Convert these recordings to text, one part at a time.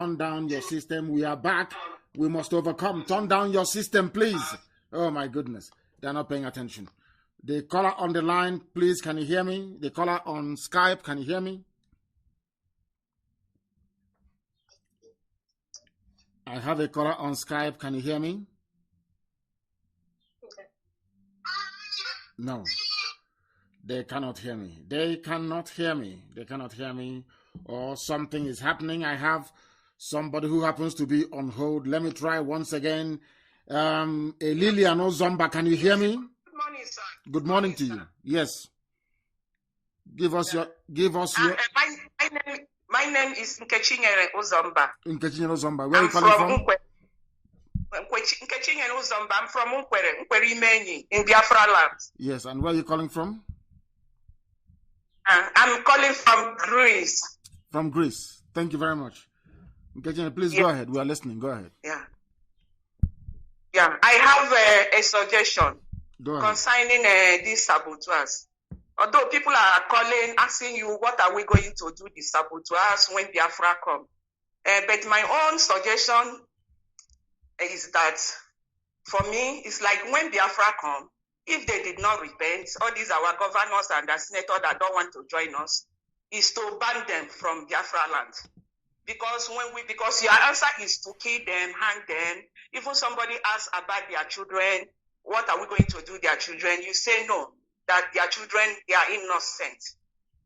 Turn down your system. We are back. We must overcome. Turn down your system, please. Oh, my goodness. They're not paying attention. The caller on the line, please, can you hear me? The caller on Skype, can you hear me? I have a caller on Skype. Can you hear me? No. They cannot hear me. They cannot hear me. They cannot hear me. Or something is happening. I have somebody who happens to be on hold. Let me try once again. Lilian Ozomba, can you hear me? Good morning, sir. Good morning to you. Yes. Give us your. My name is Nkechinyere Ozomba. Nkechinyere Ozomba. Where are you calling from? Nkechinyere Ozomba. I'm from Nkwere Imenyi in Biafra land. Yes, and where are you calling from? I'm calling from Greece. From Greece. Thank you very much. Nkechinyere, please go ahead. We are listening. Go ahead. Yeah. I have a suggestion Go ahead. concerning these saboteurs. Although people are calling, asking you, what are we going to do the saboteurs when Biafra come? But my own suggestion is that, for me, it's like when Biafra come, if they did not repent, all these our governors and the senators that don't want to join us, is to ban them from Biafra land. Because your answer is to kill them, hang them. Even somebody asks about their children, what are we going to do with their children? You say no, that their children, they are innocent.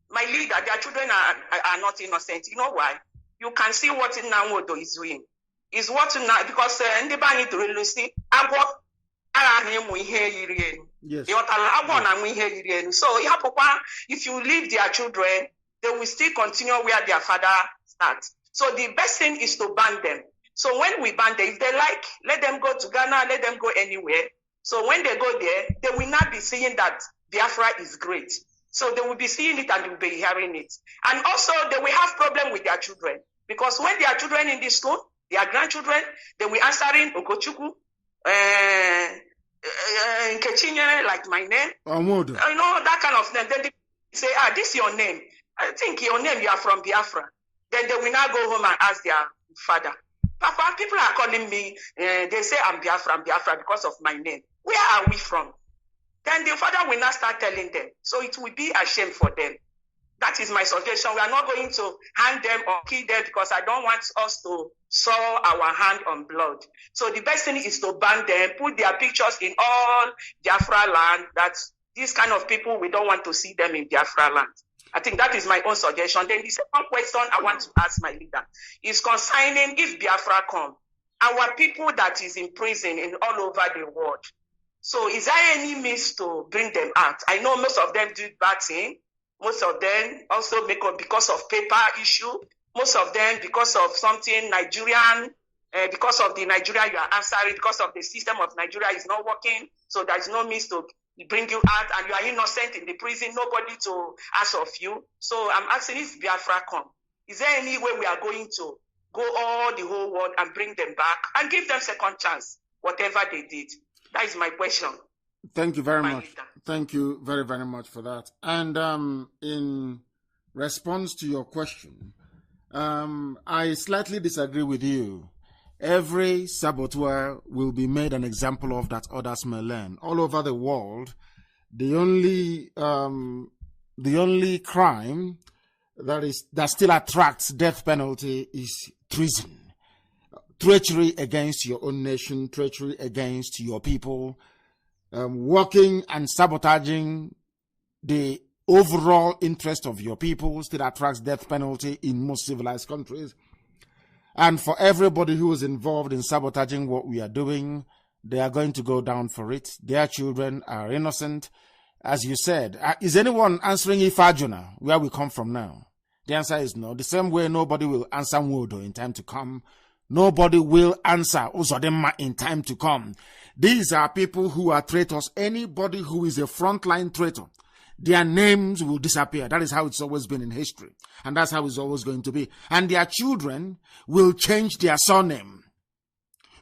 My leader, their children are not innocent. You know why? You can see what Nnamdi is doing. Is what now, because anybody to really see, yes. So if you leave their children, they will still continue where their father starts. So the best thing is to ban them. So when we ban them, if they like, let them go to Ghana, let them go anywhere. So when they go there, they will not be seeing that Biafra is great. So they will be seeing it and they will be hearing it. And also they will have problem with their children. Because when their children in the school, their grandchildren, they will answering Ogochukwu, Nkechinyere, like my name. You know, that kind of name. Then they say, this is your name. I think your name, you are from Biafra. Then they will now go home and ask their father. Papa, people are calling me, they say I'm Biafra because of my name. Where are we from? Then the father will not start telling them. So it will be a shame for them. That is my suggestion. We are not going to hang them or kill them because I don't want us to soil our hand on blood. So the best thing is to ban them, put their pictures in all Biafra land. That these kind of people, we don't want to see them in Biafra land. I think that is my own suggestion. Then the second question I want to ask my leader is concerning if Biafra come, our people that is in prison in all over the world. So is there any means to bring them out? I know most of them do bad thing. Most of them also because of paper issue. Most of them because of something Nigerian, because of the Nigeria you are answering, because of the system of Nigeria is not working. So there is no means to bring you out and you are innocent in the prison, nobody to ask of you. So I'm asking if Biafra come, is there any way we are going to go all the whole world and bring them back and give them second chance, whatever they did? That is my question. Thank you very much. Thank you very, very much for that. And in response to your question, I slightly disagree with you. Every saboteur will be made an example of that others may learn. All over the world, the only crime that still attracts death penalty is treason. Treachery against your own nation, treachery against your people, working and sabotaging the overall interest of your people still attracts death penalty in most civilized countries. And for everybody who is involved in sabotaging what we are doing, they are going to go down for it. Their children are innocent. As you said, is anyone answering Ifajuna, where we come from now? The answer is no. The same way nobody will answer Nwodo in time to come. Nobody will answer Uzodema in time to come. These are people who are traitors. Anybody who is a frontline traitor, their names will disappear. That is how it's always been in history. And that's how it's always going to be. And their children will change their surname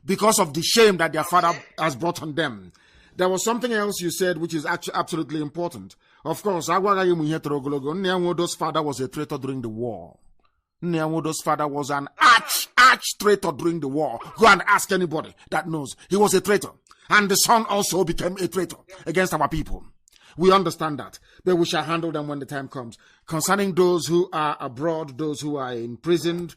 because of the shame that their father has brought on them. There was something else you said which is actually absolutely important. Of course, Nwodo's father was a traitor during the war. Nwodo's father was an arch arch traitor during the war. Go and ask anybody that knows. He was a traitor. And the son also became a traitor against our people. We understand that, but we shall handle them when the time comes. Concerning those who are abroad, those who are imprisoned,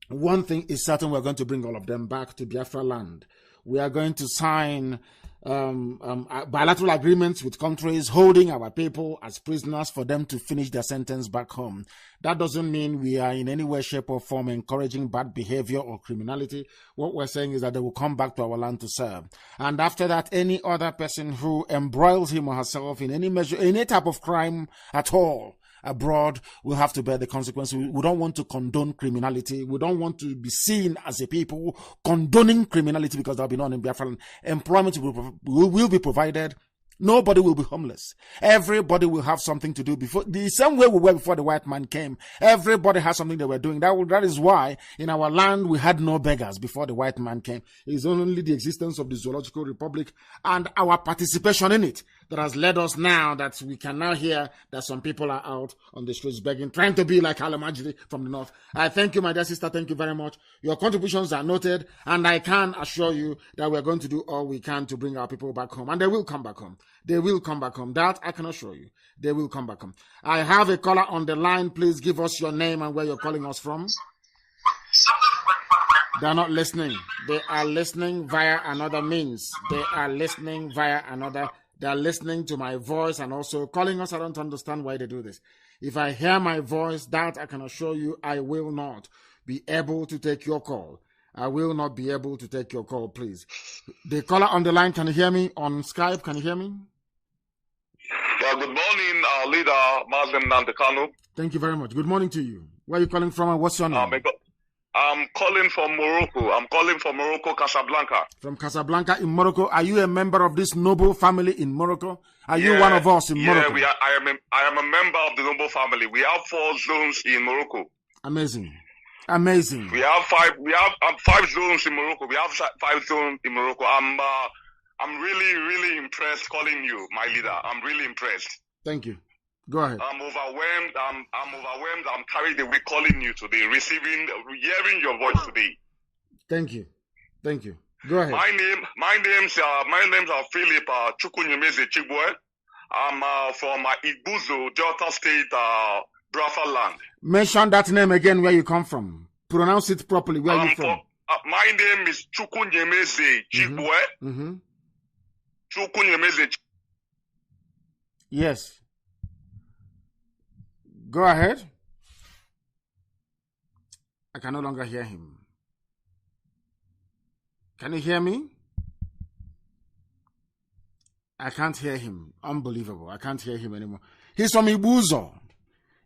one thing is certain: we're going to bring all of them back to Biafra land. We are going to sign bilateral agreements with countries holding our people as prisoners for them to finish their sentence back home. That doesn't mean we are in any way, shape, or form encouraging bad behavior or criminality. What we're saying is that they will come back to our land to serve. And after that, any other person who embroils him or herself in any measure, any type of crime at all, abroad, will have to bear the consequences. We don't want to condone criminality. We don't want to be seen as a people condoning criminality, because there'll be none in Biafra. Employment will be provided. Nobody will be homeless. Everybody will have something to do before. The same way we were before the white man came. Everybody has something they were doing. That is why in our land we had no beggars before the white man came. It is only the existence of the Zoological Republic and our participation in it that has led us now that we can now hear that some people are out on the streets begging, trying to be like Alamajiri from the north. I thank you, my dear sister. Thank you very much. Your contributions are noted, and I can assure you that we're going to do all we can to bring our people back home, and they will come back home. They will come back home. That I can assure you. They will come back home. I have a caller on the line. Please give us your name and where you're calling us from. They are not listening. They are listening via another means. They are listening via another. They are listening to my voice and also calling us. I don't understand why they do this. If I hear my voice, that I can assure you, I will not be able to take your call. I will not be able to take your call, please. The caller on the line, can you hear me on Skype? Can you hear me? Yeah, good morning, leader Mazi Nnamdi Kanu. Thank you very much. Good morning to you. Where are you calling from and what's your name? I'm calling from Morocco. I'm calling from Morocco, Casablanca. From Casablanca in Morocco. Are you a member of this noble family in Morocco? Are you one of us in Morocco? Yeah, I am a member of the noble family. We have 4 zones in Morocco. Amazing. Amazing. We have 5 zones in Morocco. We have 5 zones in Morocco. I'm really impressed calling you, my leader. I'm really impressed. Thank you. Go ahead. I'm overwhelmed. I'm overwhelmed. I'm carried away calling you today, hearing your voice today. Thank you. Thank you. Go ahead. My name's Philip Chukwunyemeze Chigwe. I'm from Igbuzo, Delta State, Biafra land. Mention that name again, where you come from. Pronounce it properly. Where are you from? My name is Chukwunyemeze Chigwe. Mm-hmm. Chukwunyemeze. Yes. Go ahead. I can no longer hear him. Can you hear me? I can't hear him. Unbelievable. I can't hear him anymore. He's from Ibuzo.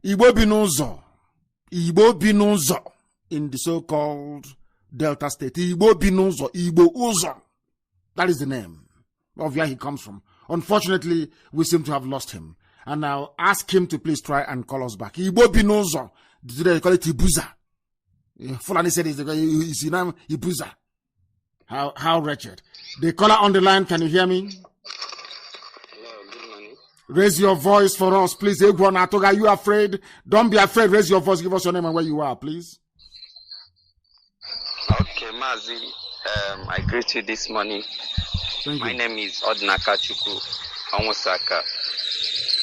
Igbo Binozo. Igbo Binozo. In the so-called Delta State. Igbo Binozo. Igbo Uzo. That is the name of where he comes from. Unfortunately, we seem to have lost him. And I'll ask him to please try and call us back. Igbo Binozo. Today they call it Ibuza. Fulani said it's name Ibuza. How wretched. The caller on the line, can you hear me? Hello, good morning. Raise your voice for us, please. Are you afraid? Don't be afraid. Raise your voice. Give us your name and where you are, please. Okay, Mazi. I greet you this morning. My name is Odinaka Chukwu Onwusaka.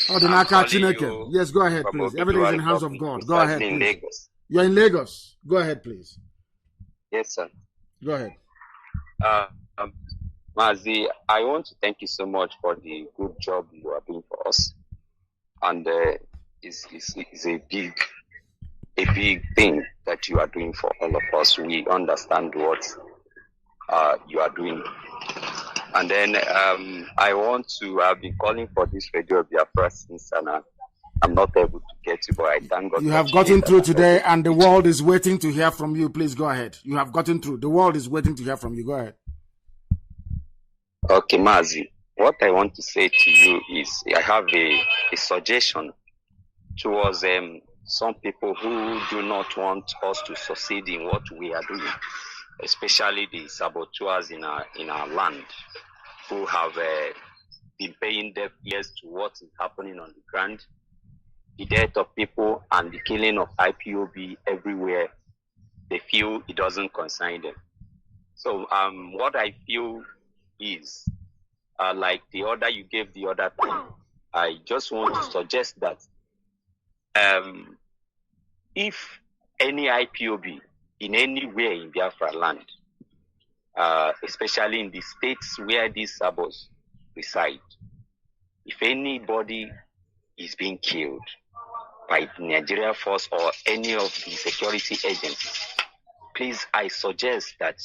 Odinaka Chineke. Yes, go ahead, please. Everything is in the hands of God. Go ahead, please. Lagos. You're in Lagos. Go ahead, please. Yes, sir. Go ahead. Mazi, I want to thank you so much for the good job you are doing for us. And it's a big thing that you are doing for all of us. We understand what you are doing. And then I've been calling for this radio Biafra since, and I'm not able to get you, but I thank God. You have gotten through today, and the world is waiting to hear from you. Please go ahead. You have gotten through. The world is waiting to hear from you. Go ahead. Okay, Mazi. What I want to say to you is I have a suggestion towards some people who do not want us to succeed in what we are doing, especially the saboteurs in our land, who have been paying deaf ears to what is happening on the ground, the death of people and the killing of IPOB everywhere. they feel it doesn't concern them. So what I feel is, like the order you gave the other time, I just want to suggest that if any IPOB in anywhere in Biafra land, especially in the states where these sabos reside, if anybody is being killed by the Nigeria force or any of the security agencies, please, I suggest that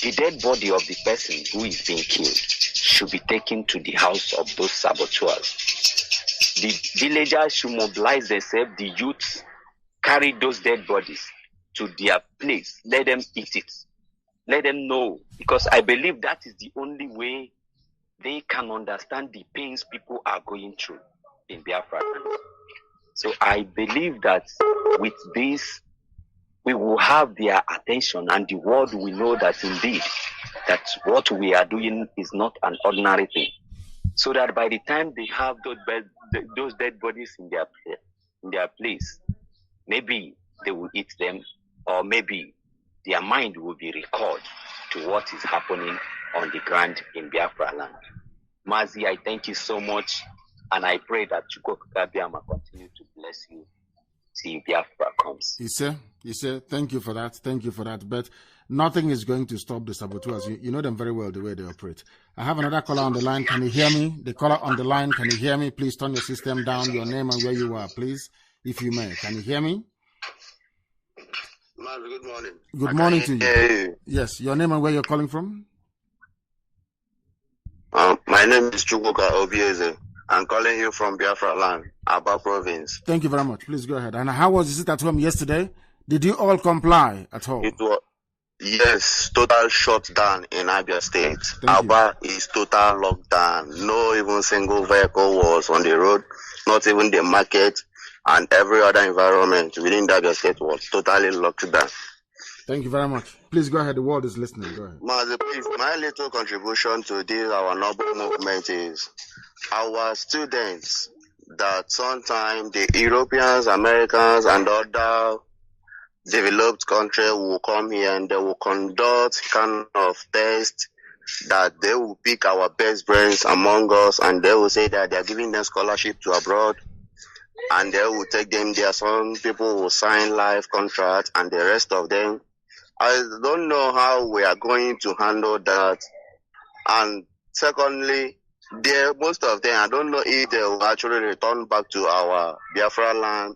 the dead body of the person who is being killed should be taken to the house of those saboteurs. The villagers should mobilize themselves, the youths carry those dead bodies to their place. Let them eat it. Let them know, because I believe that is the only way they can understand the pains people are going through in Biafra. So I believe that with this, we will have their attention, and the world will know that indeed that what we are doing is not an ordinary thing. So that by the time they have those dead bodies in their place, maybe they will eat them, or maybe their mind will be recalled to what is happening on the ground in Biafra land. Mazi, I thank you so much, and I pray that Chukwuka continue to bless you till Biafra comes. You say, thank you for that. But nothing is going to stop the saboteurs. You know them very well, the way they operate. I have another caller on the line. Can you hear me? The caller on the line, can you hear me? Please turn your system down, your name and where you are, please, if you may. Can you hear me? Man, good morning. Good morning to you. Yes, your name and where you're calling from? My name is Chukwuka Obieze. I'm calling you from Biafra land, Aba province. Thank you very much. Please go ahead. And how was it at home yesterday? Did you all comply at home? It was, yes, total shutdown in Abia State. Aba is total lockdown. No even single vehicle was on the road, not even the market, and every other environment within Abia State was totally locked down. Thank you very much. Please go ahead. The world is listening. Go ahead. Mazi, please, my little contribution to this, our noble movement, is our students that sometimes the Europeans, Americans, and other developed countries will come here and they will conduct kind of test that they will pick our best brains among us, and they will say that they are giving them scholarship to abroad, and they will take them there. Some people will sign life contracts, and the rest of them, I don't know how we are going to handle that. And secondly, most of them, I don't know if they will actually return back to our Biafra land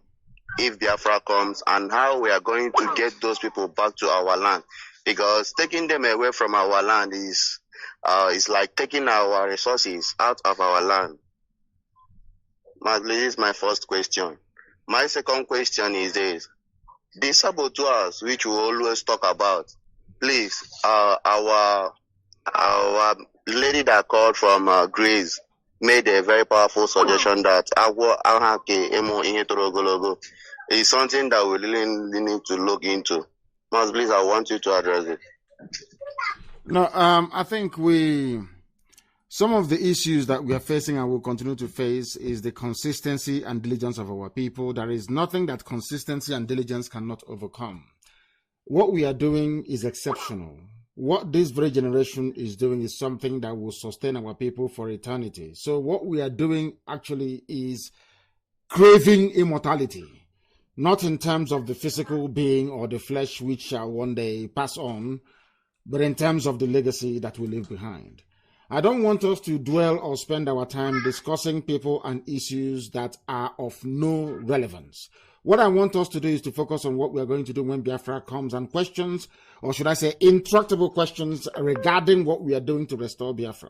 if Biafra comes, and how we are going to get those people back to our land. Because taking them away from our land is like taking our resources out of our land. This is my first question. My second question is this. The saboteurs, which we always talk about, please, our lady that called from Greece made a very powerful suggestion that is something that we really need to look into. Mas, please, I want you to address it. No, I think some of the issues that we are facing and will continue to face is the consistency and diligence of our people. There is nothing that consistency and diligence cannot overcome. What we are doing is exceptional. What this very generation is doing is something that will sustain our people for eternity. So what we are doing actually is craving immortality, not in terms of the physical being or the flesh which shall one day pass on, but in terms of the legacy that we leave behind. I don't want us to dwell or spend our time discussing people and issues that are of no relevance. What I want us to do is to focus on what we are going to do when Biafra comes, and questions, or should I say intractable questions regarding what we are doing to restore Biafra.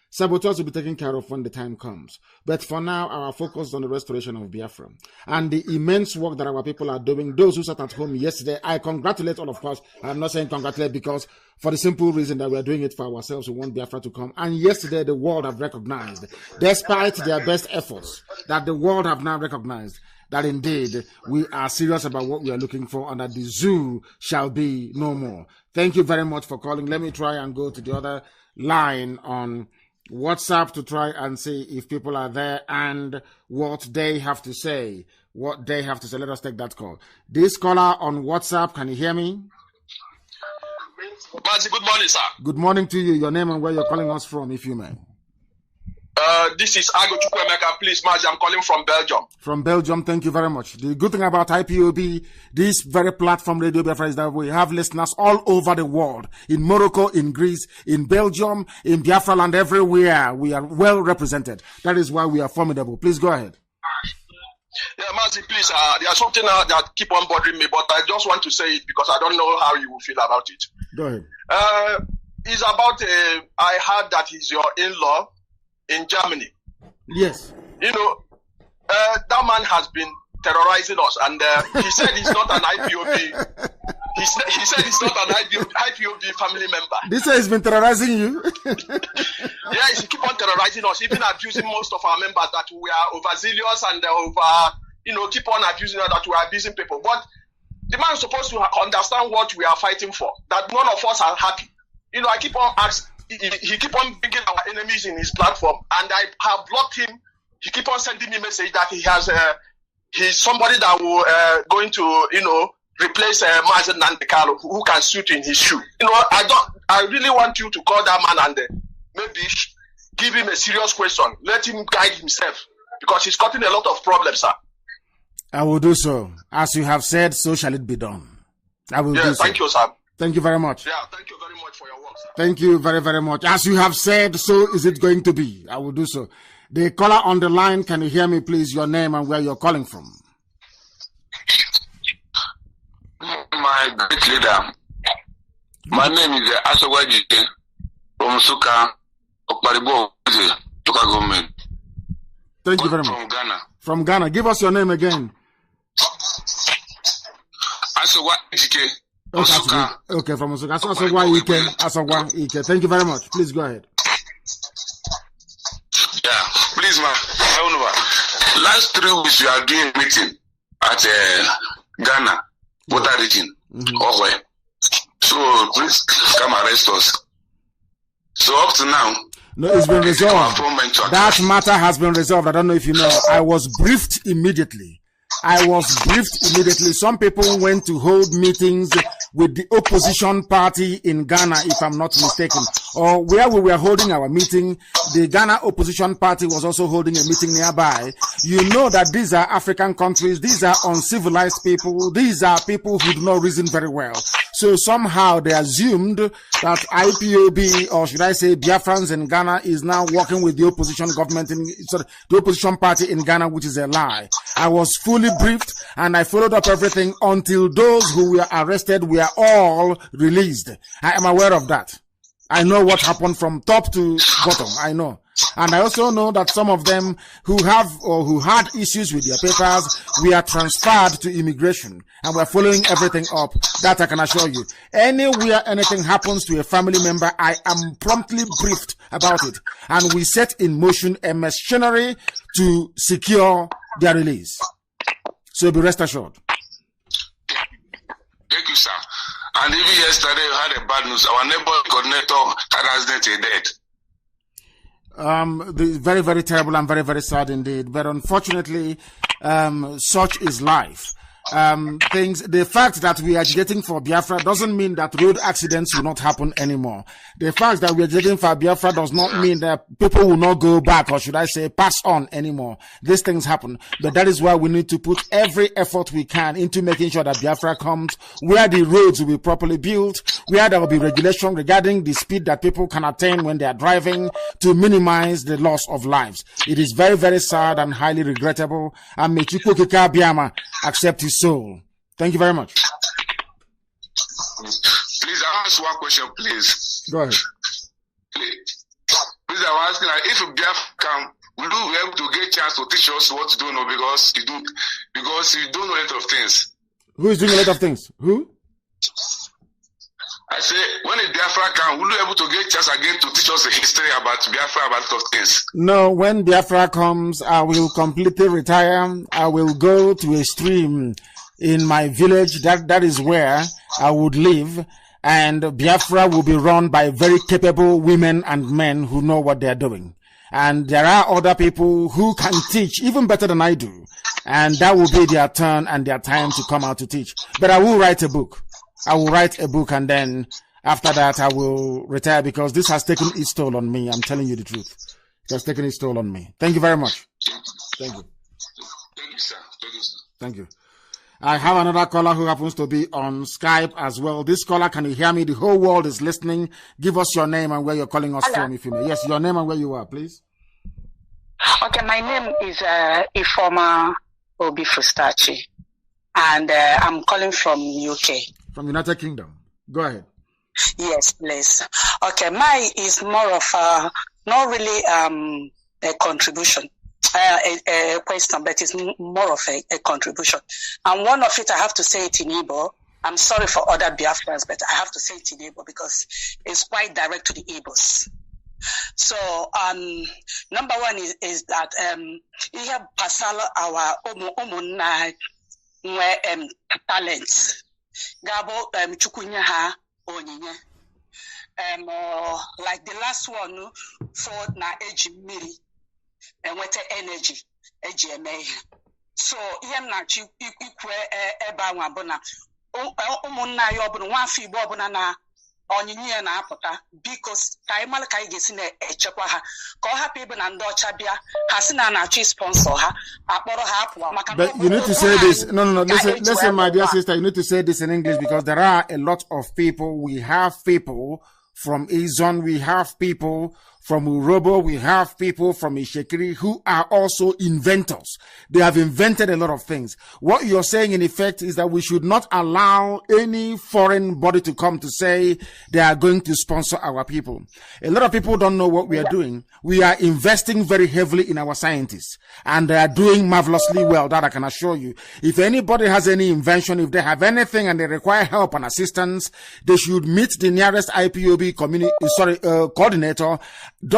Saboteurs will be taken care of when the time comes. But for now, our focus is on the restoration of Biafra and the immense work that our people are doing. Those who sat at home yesterday, I congratulate all of us. I'm not saying congratulate because for the simple reason that we are doing it for ourselves. We want Biafra to come. And yesterday, the world have recognized, despite their best efforts, that the world have now recognized that indeed we are serious about what we are looking for, and that the zoo shall be no more. Thank you very much for calling. Let me try and go to the other line on WhatsApp to try and see if people are there and what they have to say. what they have to say. Let us take that call. This caller on WhatsApp, can you hear me? Mazi, good morning, sir. Good morning to you. Your name and where you're calling us from, if you may. This is Ago Chukwemeka. Please, Mazi, I'm calling from Belgium. From Belgium, thank you very much. The good thing about IPOB, this very platform, Radio Biafra, is that we have listeners all over the world. In Morocco, in Greece, in Belgium, in Biafra land, everywhere. We are well represented. That is why we are formidable. Please go ahead. Yeah, Mazi, please, there's something that keep on bothering me, but I just want to say it because I don't know how you will feel about it. Go ahead. It's about, I heard that he's your in-law in Germany. Yes. You know, that man has been terrorizing us, and he said he's not an IPOB. He said he's not an IPOB family member. This has been terrorizing you? Yes, he keep on terrorizing us, even abusing most of our members that we are overzealous and keep on abusing us, that we are abusing people. But the man is supposed to understand what we are fighting for, that none of us are happy. You know, I keep on asking, he keep on bringing our enemies in his platform, and I have blocked him. He keep on sending me message that he has he's somebody that will going to replace Mazi Nnamdi who can suit in his shoe. You know, I really want you to call that man and maybe give him a serious question. Let him guide himself, because he's causing a lot of problems, sir. I will do so. As you have said, so shall it be done. I will do so. Thank you, sir. Thank you very much. Yeah, thank you very much for your work, sir. Thank you very, very much. As you have said, so is it going to be. I will do so. The caller on the line, can you hear me, please? Your name and where you're calling from. My great leader. My name is Asogwaji from Suka, Okparibo, Tuka government. Thank you very much. From Ghana. From Ghana. Give us your name again. Asogwaji. Okay, from Suka. Asogwa Ike. Thank you very much. Please go ahead. Yeah, please, ma. Last 3 weeks we are doing a meeting at Ghana, Water region, Owe. So please come arrest us. So up to now, no, it's been resolved. That matter has been resolved. I don't know if you know. I was briefed immediately. Some people went to hold meetings with the opposition party in Ghana, if I'm not mistaken. Or where we were holding our meeting, the Ghana opposition party was also holding a meeting nearby. You know that these are African countries. These are uncivilized people. These are people who do not reason very well. So somehow they assumed that IPOB, or should I say Biafrans in Ghana, is now working with the opposition government, the opposition party in Ghana, which is a lie. I was fully briefed and I followed up everything until those who were arrested were all released. I am aware of that. I know what happened from top to bottom. I know. And I also know that some of them who have or who had issues with their papers were transferred to immigration, and we're following everything up. That I can assure you. Anywhere anything happens to a family member, I am promptly briefed about it. And we set in motion a machinery to secure their release. So be rest assured. Thank you, sir. And even yesterday we had a bad news. Our neighbor coordinator had accident dead. Very, very terrible and very, very sad indeed. But unfortunately, such is life. The fact that we are agitating for Biafra doesn't mean that road accidents will not happen anymore. The fact that we are agitating for Biafra does not mean that people will not go back, or should I say pass on anymore. These things happen. But that is why we need to put every effort we can into making sure that Biafra comes where the roads will be properly built, where there will be regulation regarding the speed that people can attain when they are driving, to minimize the loss of lives. It is very, very sad and highly regrettable. And may Chukwuka Biama accept his soul. Thank you very much. Please, I ask one question, please. Go ahead. Please, I'm asking, if Biafra come, will you be able to get a chance to teach us what to do now? Because you don't know a lot of things. Who is doing a lot of things? Who? I say, when the Biafra come, will you be able to get a chance again to teach us the history about Biafra, about a lot of things? No, when Biafra comes, I will completely retire. I will go to a stream in my village. That is where I would live. And Biafra will be run by very capable women and men who know what they're doing. And there are other people who can teach even better than I do. And that will be their turn and their time to come out to teach. But I will write a book. I will write a book, and then after that I will retire, because this has taken its toll on me. I'm telling you the truth. It has taken its toll on me. Thank you very much. Thank you. Thank you, sir. Thank you, sir. Thank you. I have another caller who happens to be on Skype as well. This caller, can you hear me? The whole world is listening. Give us your name and where you're calling us from, if you may. Yes, your name and where you are, please. Okay, my name is Ifoma Obi Fustachi, and I'm calling from UK. From United Kingdom. Go ahead. Yes, please. Okay, mine is more of not really a contribution. A question, but it's more of a contribution. And one of it, I have to say it in Igbo. I'm sorry for other Biafrans, but I have to say it in Igbo because it's quite direct to the Igbos. So, number one is that we have pasal our umunna talents. Gabo chukunya ha onyinye. Like the last one for na age miri. And with energy, so here na chi ikwe eba wabona umunna yo bụ nwa afọ Igbo ọbụla na onyinye na apụta because ka anyị mara ka anyị ga-esi na-echekwa ha ka ọ hapụ ịbụ na ndị ọcha bịa ha si na na-achọ sponsor ha akpọrọ ha apụwa maka. But you need to say this. No. Listen, my dear sister. You need to say this in English because there are a lot of people. We have people from Izon. We have people from Urobo, we have people from Ishekiri who are also inventors. They have invented a lot of things. What you're saying in effect is that we should not allow any foreign body to come to say they are going to sponsor our people. A lot of people don't know what we are doing. We are investing very heavily in our scientists and they are doing marvelously well. That I can assure you. If anybody has any invention, if they have anything and they require help and assistance, they should meet the nearest IPOB coordinator.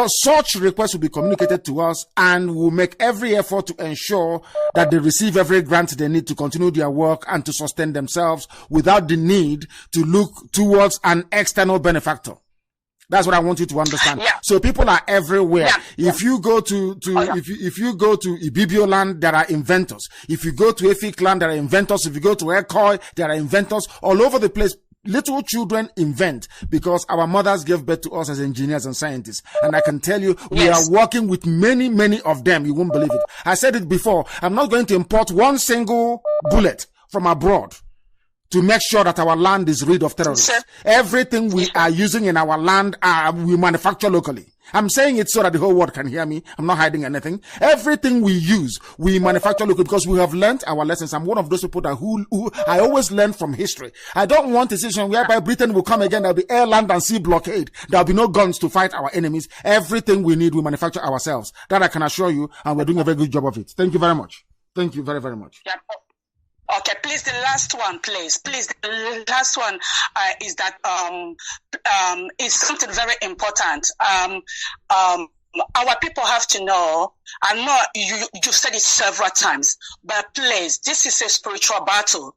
Such requests will be communicated to us and we'll make every effort to ensure that they receive every grant they need to continue their work and to sustain themselves without the need to look towards an external benefactor. That's what I want you to understand. Yeah. So people are everywhere. Yeah. If you go to if you go to Ibibio land, there are inventors. If you go to Efik land, there are inventors. If you go to Ekoi, there are inventors all over the place. Little children invent because our mothers gave birth to us as engineers and scientists. And I can tell you, we are working with many, many of them. You won't believe it. I said it before. I'm not going to import one single bullet from abroad to make sure that our land is rid of terrorists. Everything we are using in our land, we manufacture locally. I'm saying it so that the whole world can hear me. I'm not hiding anything. Everything we use, we manufacture locally because we have learned our lessons. I'm one of those people that who I always learn from history. I don't want a situation whereby Britain will come again. There'll be air, land, and sea blockade. There'll be no guns to fight our enemies. Everything we need, we manufacture ourselves. That I can assure you, and we're doing a very good job of it. Thank you very much. Thank you very, very much. Yeah. Okay, please, the last one, please. Please, the last one is that is something very important. Our people have to know, I know you said it several times, but please, this is a spiritual battle.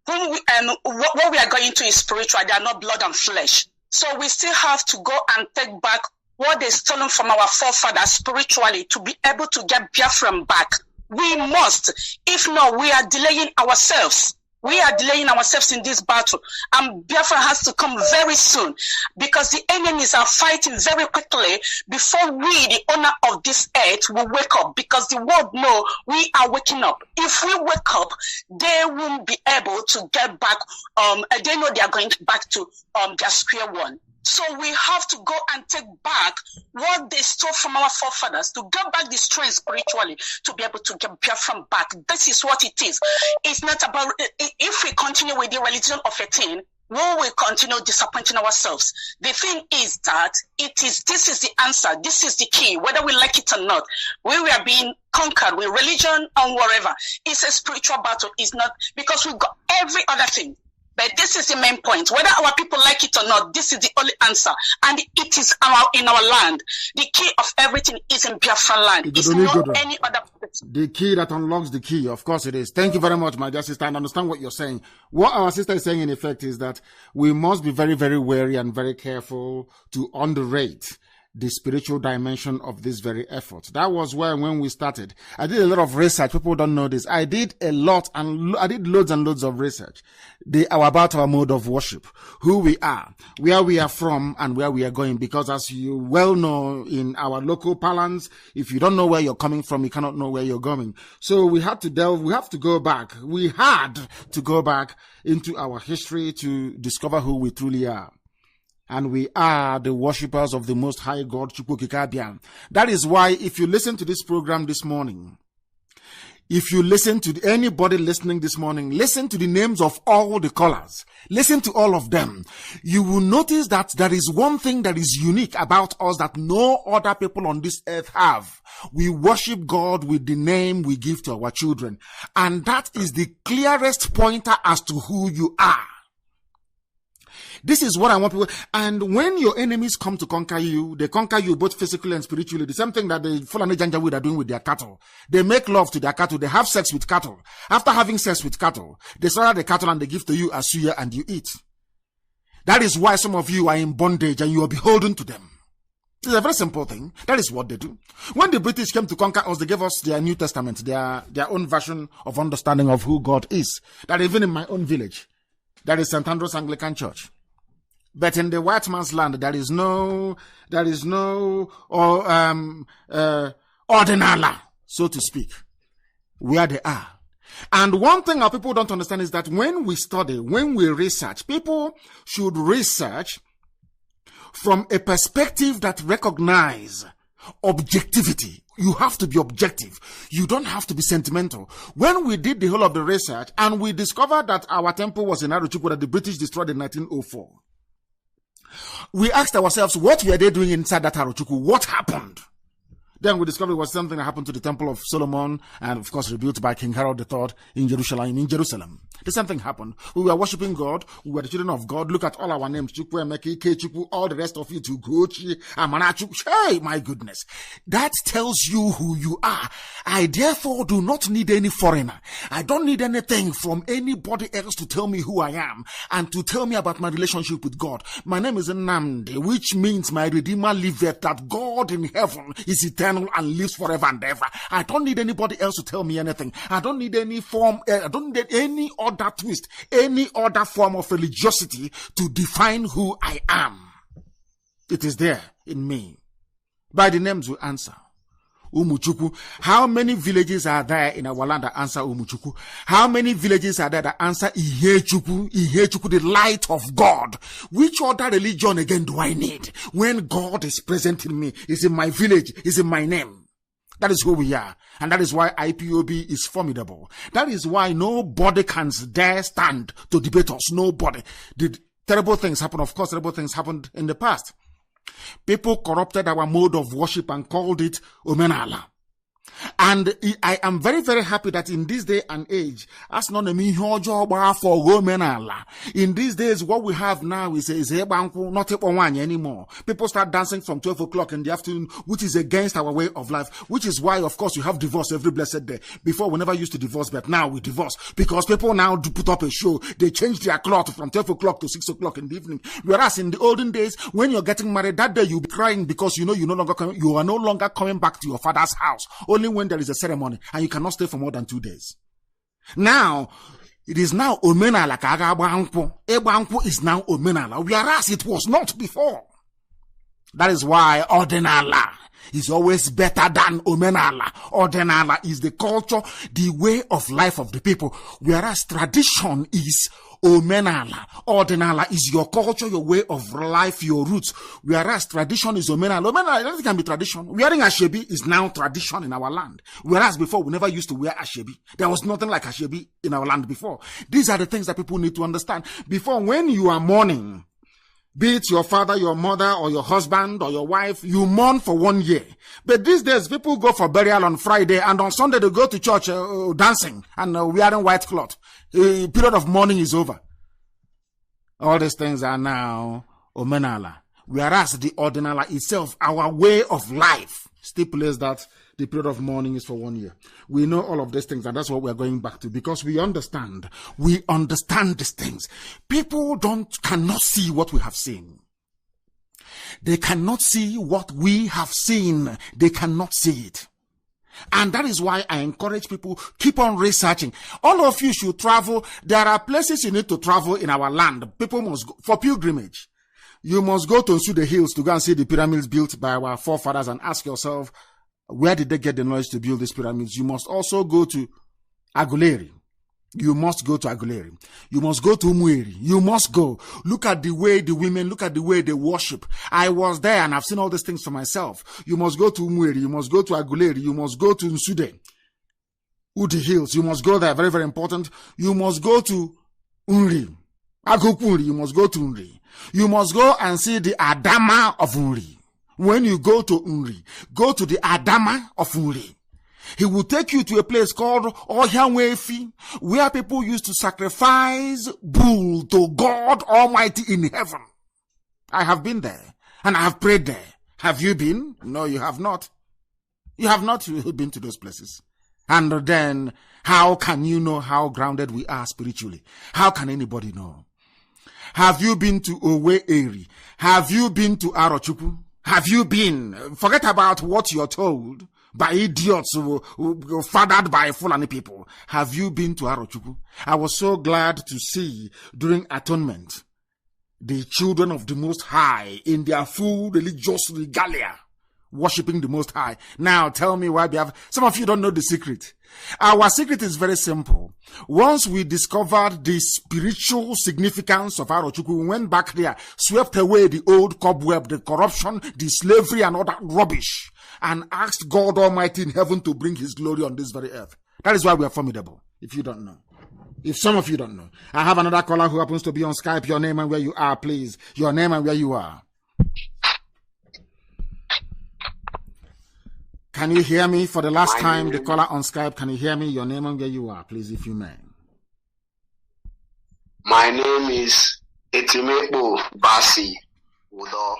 What we are going to is spiritual. They are not blood and flesh. So we still have to go and take back what they stolen from our forefathers spiritually to be able to get Biafran back. We must. If not, we are delaying ourselves. We are delaying ourselves in this battle. And Biafra has to come very soon because the enemies are fighting very quickly before we, the owner of this earth, will wake up because the world know we are waking up. If we wake up, they won't be able to get back. They know they are going back to their square one. So we have to go and take back what they stole from our forefathers, to get back the strength spiritually, to be able to get Biafran back. This is what it is. It's not about, if we continue with the religion of a thing, we will continue disappointing ourselves. The thing is that this is the answer. This is the key, whether we like it or not. We are being conquered with religion and whatever. It's a spiritual battle. It's not, because we've got every other thing. But this is the main point. Whether our people like it or not, this is the only answer. And it is in our land. The key of everything is in Biafran land. It's not any other place. The key that unlocks the key. Of course it is. Thank you very much, my dear sister. I understand what you're saying. What our sister is saying in effect is that we must be very, very wary and very careful to underrate the spiritual dimension of this very effort. That was when we started. I did a lot of research. People don't know this. I did loads and loads of research. About our mode of worship, who we are, where we are from, and where we are going. Because as you well know in our local parlance, if you don't know where you're coming from, you cannot know where you're going. So we had to go back into our history to discover who we truly are. And we are the worshippers of the Most High God, Chukwu Kikabian. That is why if you listen to this program this morning, if you listen to anybody listening this morning, listen to the names of all the callers. Listen to all of them. You will notice that there is one thing that is unique about us that no other people on this earth have. We worship God with the name we give to our children. And that is the clearest pointer as to who you are. This is what I want people. And when your enemies come to conquer you, they conquer you both physically and spiritually. The same thing that the Fulani Janjaweed are doing with their cattle. They make love to their cattle. They have sex with cattle. After having sex with cattle, they slaughter the cattle and they give to you as suya and you eat. That is why some of you are in bondage and you are beholden to them. It's a very simple thing. That is what they do. When the British came to conquer us, they gave us their New Testament, their own version of understanding of who God is. That even in my own village, that is St. Andrew's Anglican Church. But in the white man's land, there is no ordinala, so to speak, where they are. And one thing our people don't understand is that when we study, when we research, people should research from a perspective that recognize objectivity. You have to be objective. You don't have to be sentimental. When we did the whole of the research and we discovered that our temple was in Arochukwu that the British destroyed in 1904, we asked ourselves, what were they doing inside that Arochukwu? What happened? Then we discovered it was something that happened to the Temple of Solomon and, of course, rebuilt by King Herod III in Jerusalem. The same thing happened. We were worshiping God. We were the children of God. Look at all our names. Chukwu, Emeki, Ikechukwu, all the rest of you, Tugochi, Amanachu. Hey, my goodness. That tells you who you are. I therefore do not need any foreigner. I don't need anything from anybody else to tell me who I am and to tell me about my relationship with God. My name is Nnamdi, which means my Redeemer liveth, that God in heaven is eternal and lives forever and ever. I don't need anybody else to tell me anything. I don't need any form, I don't need any other twist, any other form of religiosity to define who I am. It is there in me. By the names we answer. Umuchukwu. How many villages are there in our land that answer Umuchukwu? How many villages are there that answer Ihechukwu? Ihechukwu, the light of God. Which other religion again do I need when God is present in me, is in my village, is in my name? That is who we are. And that is why IPOB is formidable. That is why nobody can dare stand to debate us. Nobody. Did terrible things happen? Of course, terrible things happened in the past. People corrupted our mode of worship and called it Omenala. And I am very, very happy that in this day and age, in these days, what we have now is not anymore. People start dancing from 12 o'clock in the afternoon, which is against our way of life, which is why, of course, you have divorce every blessed day. Before, we never used to divorce, but now we divorce because people now do put up a show. They change their cloth from 12 o'clock to 6 o'clock in the evening. Whereas in the olden days, when you're getting married, that day you'll be crying because you are no longer coming back to your father's house. Only when there is a ceremony and you cannot stay for more than 2 days. Now, it is now Omenala. Egbanku is now Omenala, whereas it was not before. That is why Ordinala is always better than Omenala. Ordinala is the culture, the way of life of the people, whereas tradition is Omenala. Ordinala is your culture, your way of life, your roots, whereas tradition is Omenala. Omenala, anything can be tradition. Wearing Ashebi is now tradition in our land, whereas before we never used to wear Ashebi. There was nothing like Ashebi in our land before. These are the things that people need to understand. Before, when you are mourning, be it your father, your mother, or your husband, or your wife, you mourn for 1 year. But these days, people go for burial on Friday, and on Sunday they go to church dancing and wearing white cloth. Period of mourning is over. All these things are now Omenala. Whereas the Ordinala itself, our way of life, stipulates that the period of mourning is for 1 year. We know all of these things, and that's what we're going back to, because we understand these things. People cannot see what we have seen. They cannot see what we have seen. They cannot see it. And that is why I encourage people, keep on researching. All of you should travel. There are places you need to travel in our land. People must go for pilgrimage. You must go to the hills to go and see the pyramids built by our forefathers and ask yourself, where did they get the knowledge to build these pyramids? You must also go to Aguleri. You must go to Aguleri. You must go to Umueri. You must go. Look at the way the women, look at the way they worship. I was there and I've seen all these things for myself. You must go to Umueri. You must go to Aguleri. You must go to Nsude. Udi Hills. You must go there. Very, very important. You must go to Unri. Agopuri. You must go to Unri. You must go and see the Adama of Unri. When you go to Unri, go to the Adama of Unri. He will take you to a place called Ohianwefi, where people used to sacrifice bull to God Almighty in heaven. I have been there, and I have prayed there. Have you been? No, you have not. You have not been to those places. And then, how can you know how grounded we are spiritually? How can anybody know? Have you been to Owe Eri? Have you been to Arochukwu? Have you been? Forget about what you're told by idiots who fathered by Fulani people. Have you been to Arochukwu? I was so glad to see during atonement the children of the Most High in their full religious regalia worshipping the Most High. Now tell me why we have. Some of you don't know the secret. Our secret is very simple. Once we discovered the spiritual significance of Arochukwu, we went back there, swept away the old cobweb, the corruption, the slavery and all that rubbish, and asked God Almighty in heaven to bring his glory on this very earth. That is why we are formidable, if you don't know. If some of you don't know. I have another caller who happens to be on Skype. Your name and where you are, please. Your name and where you are. Can you hear me for the last time? The caller on Skype, can you hear me? Your name and where you are, please, if you may. My name is Etimekpo Basi Udo.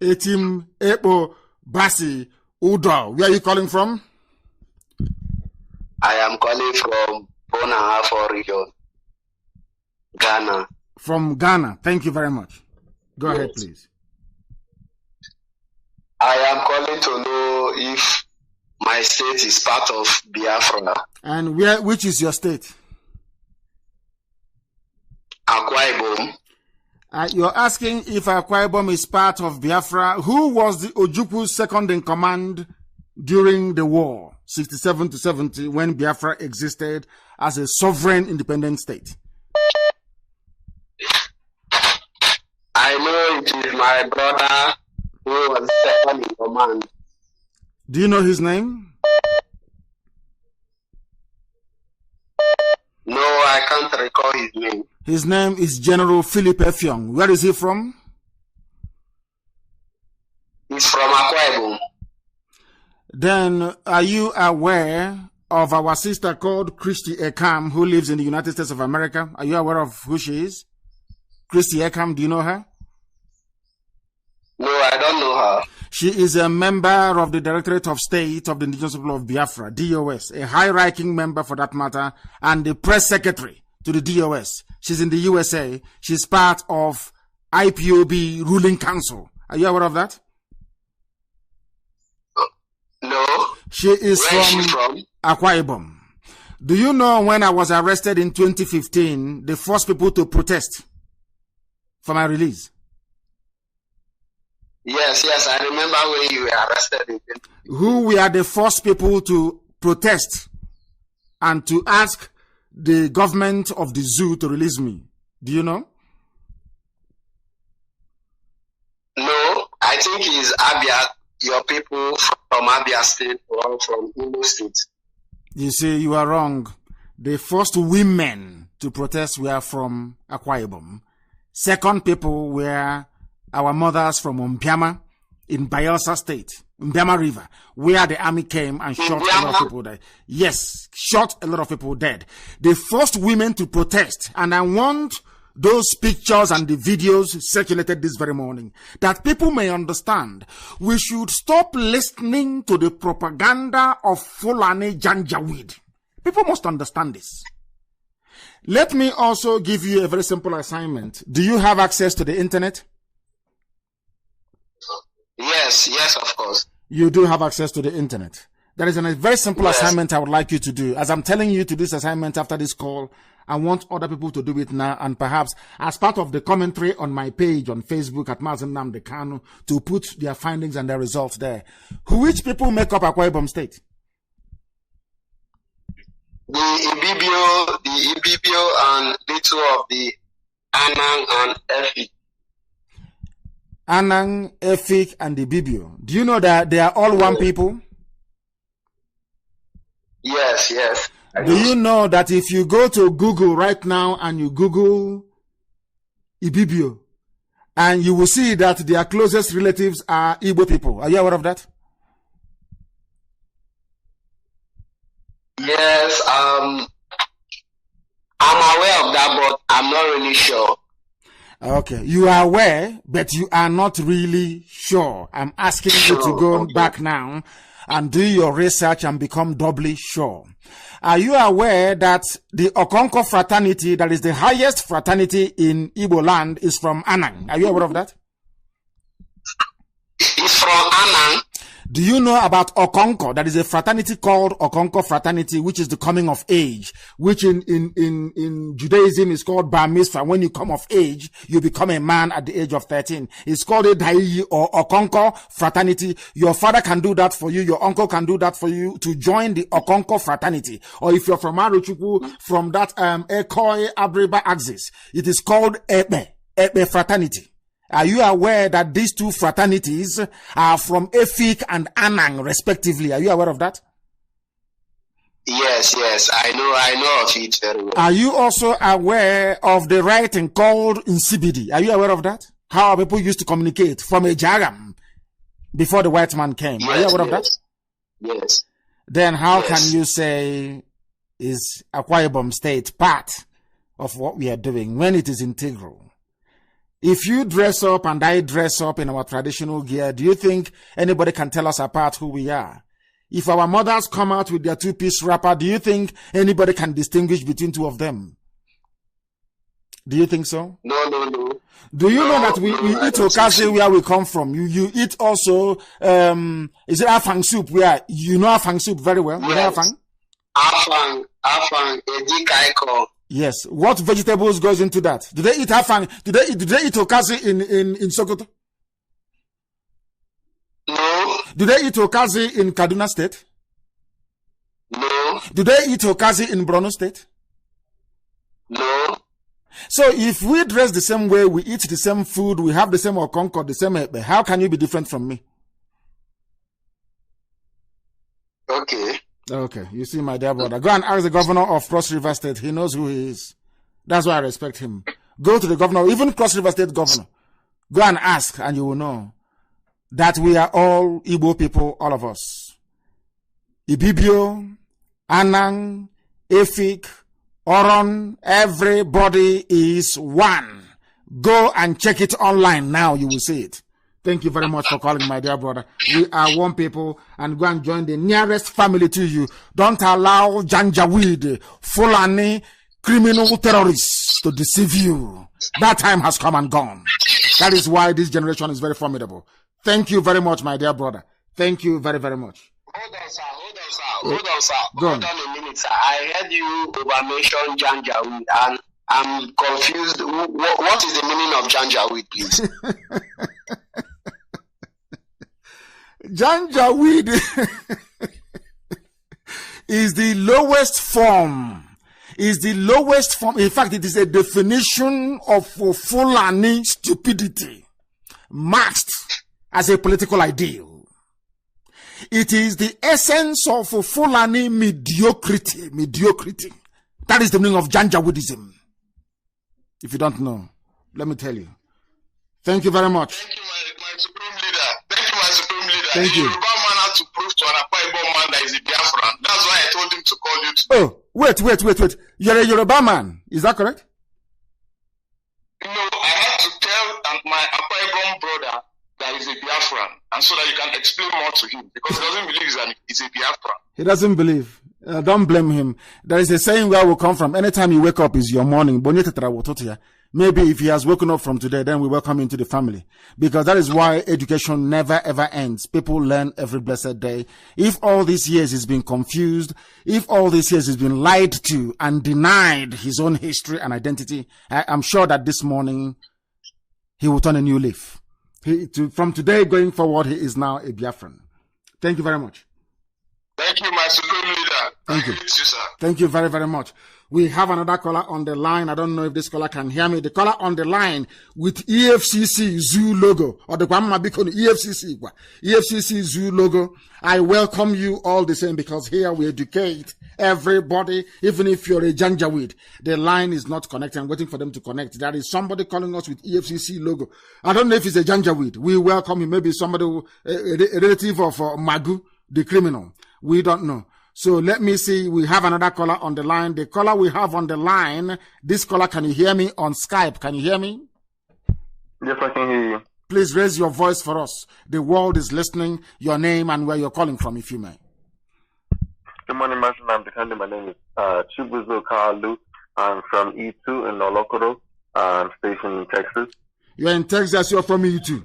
Etimekpo Basi Udo. Where are you calling from? I am calling from Bonahafo region, Ghana. From Ghana. Thank you very much. Go ahead, please. I am calling to know if my state is part of Biafra. And which is your state? Akwa Ibom. You're asking if Akwa Ibom is part of Biafra. Who was the Ojukwu second in command during the war, 67 to 70, when Biafra existed as a sovereign independent state? I know it is my brother who was second in command. Do you know his name? No, I can't recall his name. His name is General Philip Effiong. Where is he from? He's from Akwa Ibom. Then, are you aware of our sister called Christy Ekam, who lives in the United States of America? Are you aware of who she is? Christy Ekam, do you know her? No, I don't know her. She is a member of the Directorate of State of the Indigenous People of Biafra, DOS, a high-ranking member for that matter, and the press secretary to the DOS. She's in the USA. She's part of IPOB ruling council. Are you aware of that? No. She is from Akwa Ibom. Do you know when I was arrested in 2015, the first people to protest for my release? Yes, I remember when you were arrested. Who were the first people to protest and to ask the government of the zoo to release me? Do you know? No, I think it's Abia, your people from Abia State or from Imo State. You see, you are wrong. The first women to protest were from Akwa Ibom. Second people were our mothers from Umpiama in Bayelsa State, Umpiama River, where the army came and shot a lot of people dead. Yes, shot a lot of people dead. The first women to protest, and I want those pictures and the videos circulated this very morning, that people may understand. We should stop listening to the propaganda of Fulani Janjaweed. People must understand this. Let me also give you a very simple assignment. Do you have access to the internet? Yes, of course. You do have access to the internet. There is a very simple assignment I would like you to do. As I'm telling you to do this assignment after this call, I want other people to do it now, and perhaps as part of the commentary on my page on Facebook at Mazi Nnamdi Kanu, to put their findings and their results there. Which people make up Akwa Ibom State? The Ibibio, and little of the Anang and Efik. Anang, Efik, and the Ibibio. Do you know that they are all one people? Yes. Do you know that if you go to Google right now and you Google Ibibio, and you will see that their closest relatives are Igbo people? Are you aware of that? Yes, I'm aware of that, but I'm not really sure. Okay, you are aware, but you are not really sure. I'm asking you to go back now and do your research and become doubly sure. Are you aware that the Okonko fraternity, that is the highest fraternity in Igbo land, is from Anang? Are you aware of that? It's from Anang. Do you know about Okonko? That is a fraternity called Okonko fraternity, which is the coming of age, which in Judaism is called Bar Mitzvah. When you come of age, you become a man at the age of 13. It's called a Dai or Okonko fraternity. Your father can do that for you. Your uncle can do that for you to join the Okonko fraternity. Or if you're from Aruchukwu, from that Ekoi Abriba axis, it is called Ebe fraternity. Are you aware that these two fraternities are from Efik and Anang, respectively? Are you aware of that? Yes. I know of it very well. Are you also aware of the writing called Insibidi? Are you aware of that? How people used to communicate from a Jagam before the white man came. Are you aware of that? Yes. Then how can you say is Akwa Ibom State part of what we are doing when it is integral? If you dress up and I dress up in our traditional gear, do you think anybody can tell us apart who we are? If our mothers come out with their two-piece wrapper, do you think anybody can distinguish between two of them? Do you think so? No. Do you know that we eat okazi where we come from? You eat also, is it afang soup? Where you know afang soup very well? Yes. Afang, edikaiko. Yes. What vegetables goes into that? Do they eat afang? Do they eat okazi in Sokoto? No. Do they eat okazi in Kaduna State? No. Do they eat okazi in Borno State? No. So if we dress the same way, we eat the same food, we have the same okonko, the same ebe, how can you be different from me? Okay, you see, my dear brother, go and ask the governor of Cross River State. He knows who he is. That's why I respect him. Go to the governor, even Cross River State governor. Go and ask, and you will know that we are all Igbo people, all of us. Ibibio, Anang, Efik, Oron, everybody is one. Go and check it online now, you will see it. Thank you very much for calling, my dear brother. We are one people, and go and join the nearest family to you. Don't allow Janjaweed, Fulani, criminal terrorists to deceive you. That time has come and gone. That is why this generation is very formidable. Thank you very much, my dear brother. Thank you very, very much. Hold on, sir. Hold on a minute, sir. I heard you over-mention Janjaweed, and I'm confused. What is the meaning of Janjaweed, please? Janjaweed is the lowest form. In fact, it is a definition of Fulani stupidity masked as a political ideal. It is the essence of Fulani mediocrity. That is the meaning of Janjaweedism. If you don't know, let me tell you. Thank you very much. Thank you, my supreme leader. Thank you, my supreme leader. Thank you. The Yoruba man had to prove to an Akwa Ibom man that he's a Biafran. That's why I told him to call you today. Oh, wait. You're a Yoruba man. Is that correct? No, I had to tell my Akwa Ibom brother that he's a Biafran, and so that you can explain more to him, because he doesn't believe he's a Biafran. He doesn't believe. Don't blame him. There is a saying where we come from. Anytime you wake up is your morning. Maybe if he has woken up from today, then we welcome him into the family. Because that is why education never ever ends. People learn every blessed day. If all these years he's been confused, if all these years he's been lied to and denied his own history and identity, I'm sure that this morning he will turn a new leaf. From today going forward, he is now a Biafran. Thank you very much. Thank you, my supreme leader. Thank you. Sir. Thank you very, very much. We have another caller on the line. I don't know if this caller can hear me. The caller on the line with EFCC Zoo logo, or the EFCC Zoo logo. I welcome you all the same, because here we educate everybody, even if you're a Janjaweed. The line is not connected. I'm waiting for them to connect. There is somebody calling us with EFCC logo. I don't know if it's a Janjaweed. We welcome him. Maybe somebody, a relative of Magu, the criminal. We don't know. So let me see. We have another caller on the line. The caller we have on the line, this caller, can you hear me on Skype? Can you hear me? Yes, I can hear you. Please raise your voice for us. The world is listening. Your name and where you're calling from, if you may. Good morning, Master Nnamdi. My name is Chibuzo Kalu. I'm from E2 in Olokoro. I'm stationed in Texas. You're in Texas. You're from E2.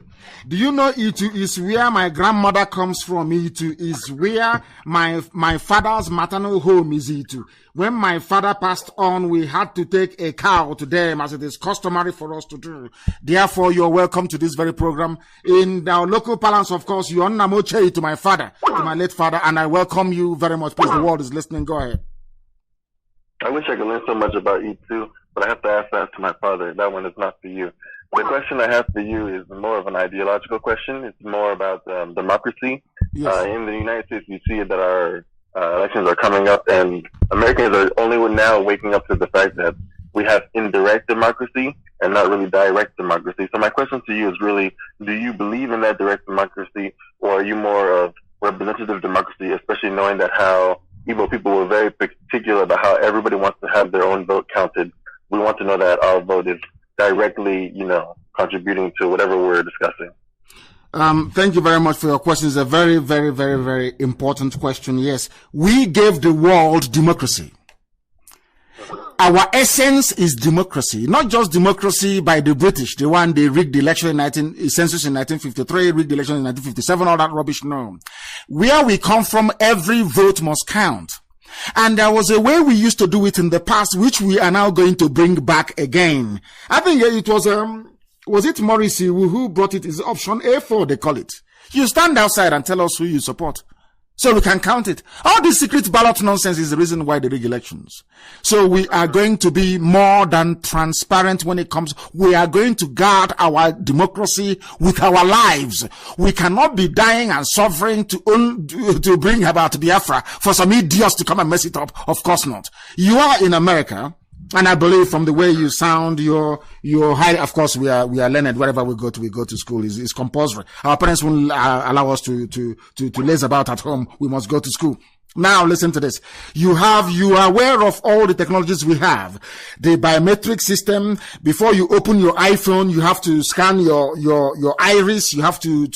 Do you know E2 is where my grandmother comes from? E2 is where my father's maternal home is. E2. When my father passed on, we had to take a cow to them, as it is customary for us to do. Therefore, you're welcome to this very program. In our local parlance, of course, you're Namoche to my father, to my late father, and I welcome you very much. Please, the world is listening. Go ahead. I wish I could learn so much about E2, but I have to ask that to my father. That one is not for you. The question I have for you is more of an ideological question. It's more about democracy. Yes. In the United States, we see that our elections are coming up, and Americans are only now waking up to the fact that we have indirect democracy and not really direct democracy. So my question to you is really, do you believe in that direct democracy, or are you more of representative democracy, especially knowing that how Igbo people were very particular about how everybody wants to have their own vote counted? We want to know that our vote is directly, contributing to whatever we're discussing. Thank you very much for your question. It's a very, very, very, very important question. Yes, we gave the world democracy. Our essence is democracy, not just democracy by the British, the one they rigged the election census in 1953, rigged the election in 1957, all that rubbish. No. Where we come from, every vote must count. And there was a way we used to do it in the past, which we are now going to bring back again. I think it was it Morrissey who brought it? Is option A4, they call it. You stand outside and tell us who you support, so we can count it. All this secret ballot nonsense is the reason why they rig elections. So we are going to be more than transparent when it comes. We are going to guard our democracy with our lives. We cannot be dying and suffering to bring about Biafra for some idiots to come and mess it up. Of course not. You are in America. And I believe from the way you sound, you're high. Of course, we are learned. Wherever we go to school is compulsory. Our parents won't allow us to laze about at home. We must go to school. Now listen to this. You are aware of all the technologies we have. The biometric system. Before you open your iPhone, you have to scan your iris. You have to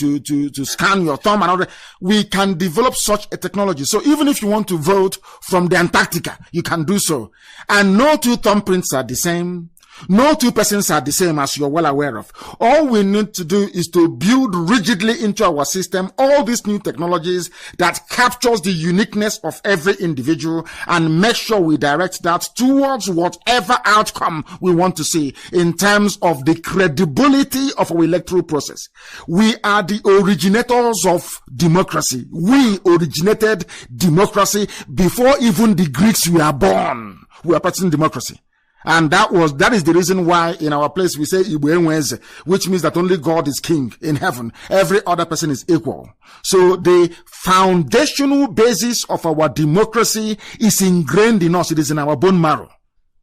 scan your thumb and all that. We can develop such a technology. So even if you want to vote from the Antarctica, you can do so. And no two thumbprints are the same. No two persons are the same, as you're well aware of. All we need to do is to build rigidly into our system all these new technologies that captures the uniqueness of every individual and make sure we direct that towards whatever outcome we want to see in terms of the credibility of our electoral process. We are the originators of democracy. We originated democracy before even the Greeks were born. We are practicing democracy. And that is the reason why in our place we say Igbo Enweze, which means that only God is king in heaven. Every other person is equal. So the foundational basis of our democracy is ingrained in us. It is in our bone marrow.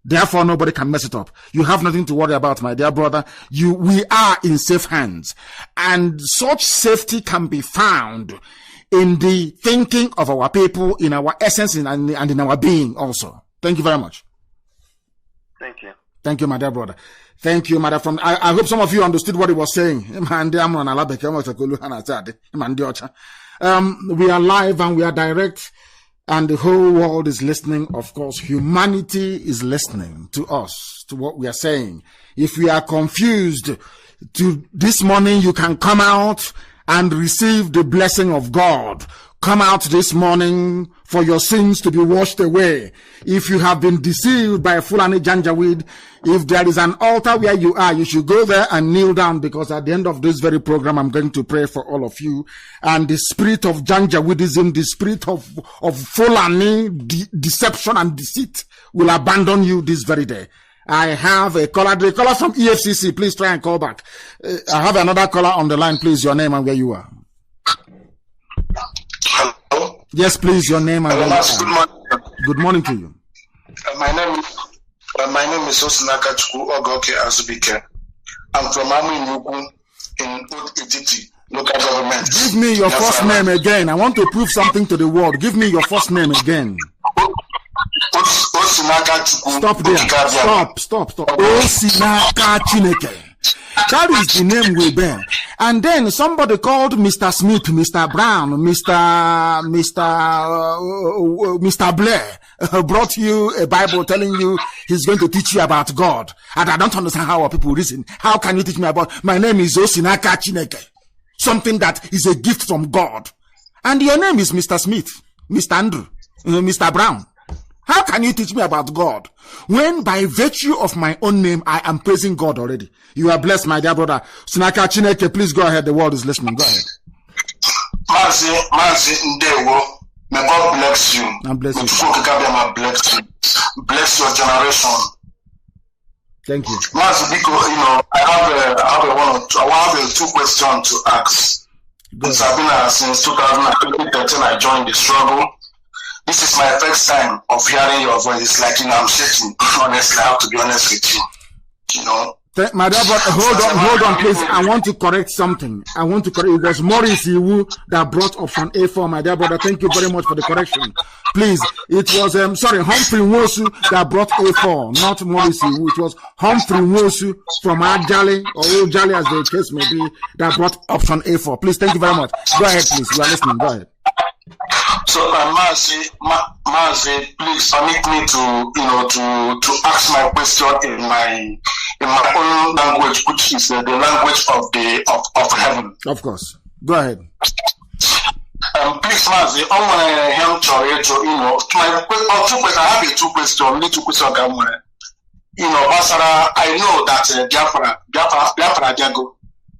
Therefore, nobody can mess it up. You have nothing to worry about, my dear brother. We are in safe hands. And such safety can be found in the thinking of our people, in our essence and in our being also. Thank you very much. Thank you. Thank you, my dear brother. Thank you, madam. I hope some of you understood what he was saying. We are live and we are direct. and the whole world is listening. Of course, humanity is listening to us, to what we are saying. If we are confused, this morning you can come out and receive the blessing of God. Come out this morning for your sins to be washed away. If you have been deceived by Fulani Janjaweed, if there is an altar where you are, you should go there and kneel down, because at the end of this very program, I'm going to pray for all of you. And the spirit of Janjaweedism, the spirit of Fulani deception and deceit will abandon you this very day. I have a caller, the caller from EFCC. Please try and call back. I have another caller on the line. Please, your name and where you are. Hello? Yes, please, your name and where you are. Good morning. Good morning to you. My name is Osinaka Chukwu Ogoke Azubike. I'm from Amu in Etiti, local government. Give me your first name again. I want to prove something to the world. Give me your first name again. Stop there. Stop. Osinaka Chineke. That is the name we bear. And then somebody called Mr. Smith, Mr. Brown, Mr. Blair brought you a Bible telling you he's going to teach you about God. And I don't understand how our people reason. How can you teach me about? My name is Osinaka Chineke. Something that is a gift from God. And your name is Mr. Smith, Mr. Andrew, Mr. Brown. How can you teach me about God when by virtue of my own name, I am praising God already? You are blessed, my dear brother. Sunaka Chineke, please go ahead. The world is listening. Go ahead. Mazi Ndewo, may God bless you. And bless you. Bless your generation. Thank you. Mazi, because, I have two questions to ask. Since 2013, I joined the struggle. This is my first time of hearing your voice. It's like, I'm shaking. Honestly, I have to be honest with you. My dear brother, hold on, please. I want to correct something. It was Maurice Iwu that brought option A4, my dear brother. Thank you very much for the correction. Please, it was, Humphrey Nwosu that brought A4, not Maurice Iwu. It was Humphrey Nwosu from Ajali, or Ojali as the case may be, that brought option A4. Please, thank you very much. Go ahead, please. You are listening. Go ahead. So, Mazi, please permit me to ask my question in my own language, which is the language of heaven. Of course. Go ahead. Please, Mazi, I have two questions. I know that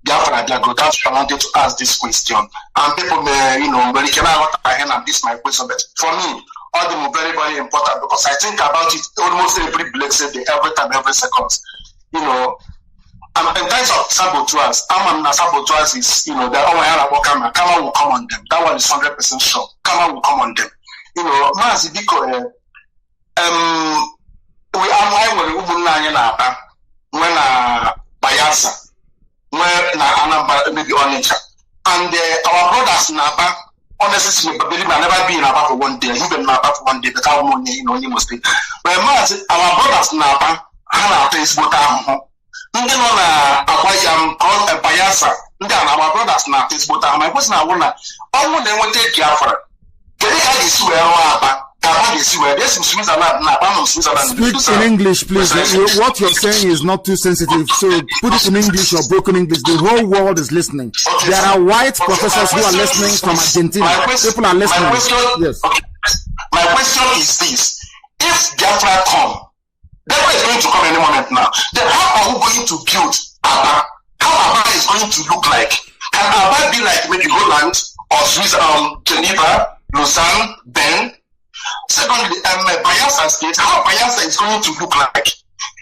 Biafra, that's why I wanted to ask this question. And people may, when you cannot hand and this is my question, but for me, all them are very, very important because I think about it almost every blessed day, every time, every second. In terms of saboteurs, saboteurs is, that Kama will come on them. That one is 100% sure. Kama will come on them. Mazi, because, we are when Bayelsa. Maybe Onitsha. And our brothers in Aba, honestly, I never been in Aba for one day. You've been in Aba for one day, but I won't must be. But our brothers in Aba, Hana plays Botam. Then on called Bayasa. Then our brothers now is Botam. My question I wanna, they won't take Biafra. Can they have this where Aba? Speak in English, please. What you're saying is not too sensitive, so put it in English or broken English. The whole world is listening. Okay, there are white professors who are listening from Argentina. People are listening. Yes. My question is this. If Biafra come, Biafra is going to come any moment now. Then how are we going to build Aba? How Aba is going to look like? Can Aba be like maybe Holland or Swiss, Geneva, Lausanne, Bern? Secondly, Bayelsa State, how Bayelsa is going to look like?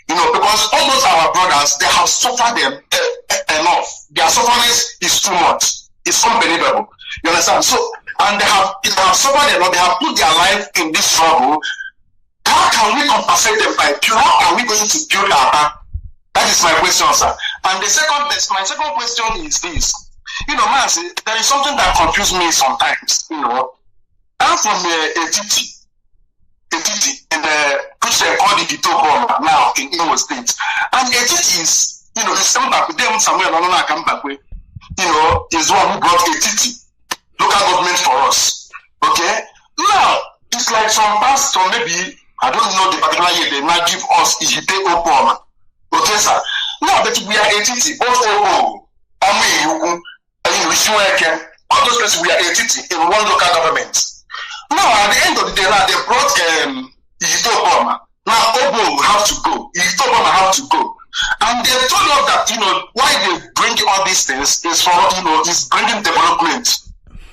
Because all those our brothers, they have suffered them enough. Their suffering is too much. It's unbelievable. You understand? So, and they have suffered enough. They have put their life in this struggle. How can we compensate them by pure? How are we going to build our? That is my question, sir. And my second question is this. Mazi, there is something that confuses me sometimes. I'm from Etiti, which they call the Kitoko now in Imo State. And Etiti is, it's come back with them somewhere along I come back with, is one who brought Etiti, local government for us. Okay? Now, It's like some pastor, maybe, I don't know the particular year, they might give us Ijite Opoma. Okay, sir. No, but we are 80, both all those places we are 80 in one local government. Now, at the end of the day, now they brought Ijite Opoma. Now, Obo have to go. Ijite Opoma have to go. And they told us that, why they bring all these things is for, is bringing development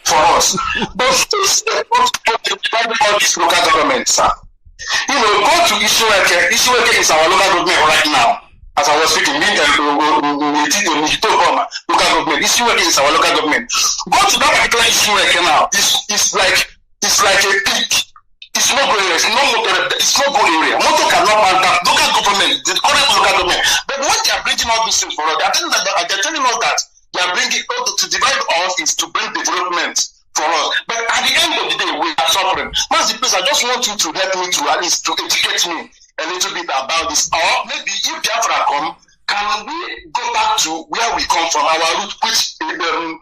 for us. But it's not all these local governments, sir. Go to Ishiweke. Ishiweke is our local government right now. As I was speaking, local government. Ishiweke is our local government. Go to that particular Ishiweke now. It's like a peak. It's not going area. It's not going area. Motor cannot ban that. Local government, the current local government. But what they are bringing all these things for us, they're telling us that they are bringing to divide us is to bring development for us. But at the end of the day, we are suffering. Mazi, please, I just want you to help me to at least to educate me a little bit about this. Or maybe if Biafra come, can we go back to where we come from, our root, which local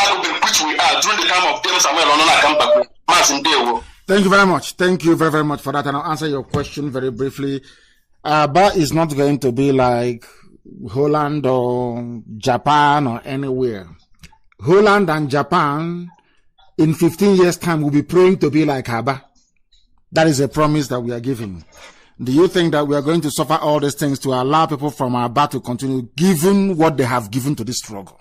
government, which we are during the time of James Samuel Onona Kampakwe. Thank you very much. Thank you very, very much for that. And I'll answer your question very briefly. Aba is not going to be like Holland or Japan or anywhere. Holland and Japan in 15 years' time will be praying to be like Aba. That is a promise that we are giving. Do you think that we are going to suffer all these things to allow people from Aba to continue giving what they have given to this struggle?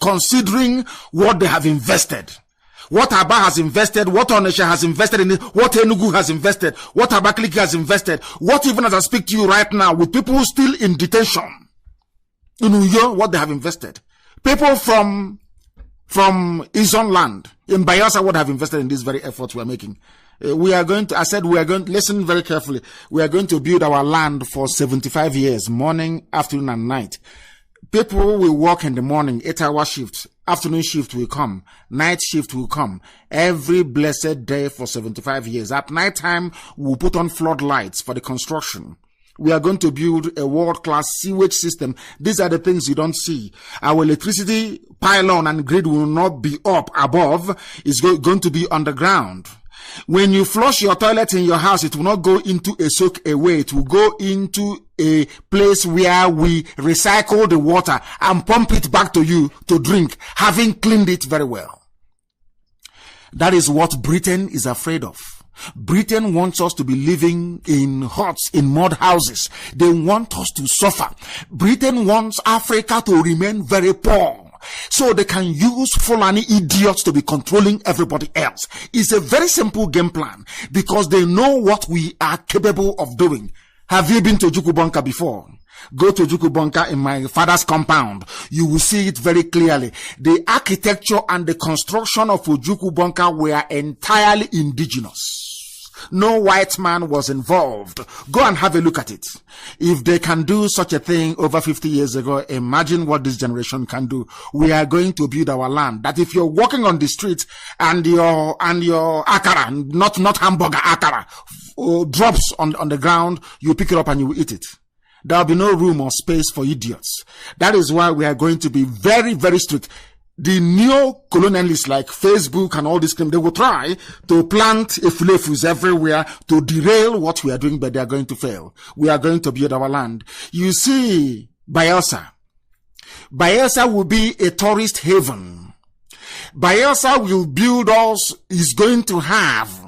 Considering what they have invested. What Aba has invested, what Onisha has invested in it, what Enugu has invested, what Abakaliki has invested, what even as I speak to you right now with people still in detention in Uyo, what they have invested. People from Izon land in Bayelsa what have invested in this very effort we are making. Listen very carefully. We are going to build our land for 75 years, morning, afternoon, and night. People will work in the morning, 8-hour shift. Afternoon shift will come. Night shift will come. Every blessed day for 75 years. At night time, we'll put on floodlights for the construction. We are going to build a world-class sewage system. These are the things you don't see. Our electricity pylon and grid will not be up above. It's going to be underground. When you flush your toilet in your house, it will not go into a soak away. It will go into a place where we recycle the water and pump it back to you to drink, having cleaned it very well. That is what Britain is afraid of. Britain wants us to be living in huts, in mud houses. They want us to suffer. Britain wants Africa to remain very poor, so they can use Fulani idiots to be controlling everybody else. It's a very simple game plan because they know what we are capable of doing. Have you been to Jukubonka before? Go to Jukubonka in my father's compound. You will see it very clearly. The architecture and the construction of Jukubonka were entirely indigenous. No white man was involved. Go and have a look at it. If they can do such a thing over 50 years ago, imagine what this generation can do. We are going to build our land. That if you're walking on the street and your akara, not hamburger akara, drops on the ground, you pick it up and you will eat it. There will be no room or space for idiots. That is why we are going to be very, very strict. The neo-colonialists like Facebook and all this, they will try to plant efulefus everywhere to derail what we are doing, but they are going to fail. We are going to build our land. You see, Bayelsa will be a tourist haven. Bayelsa will build us, is going to have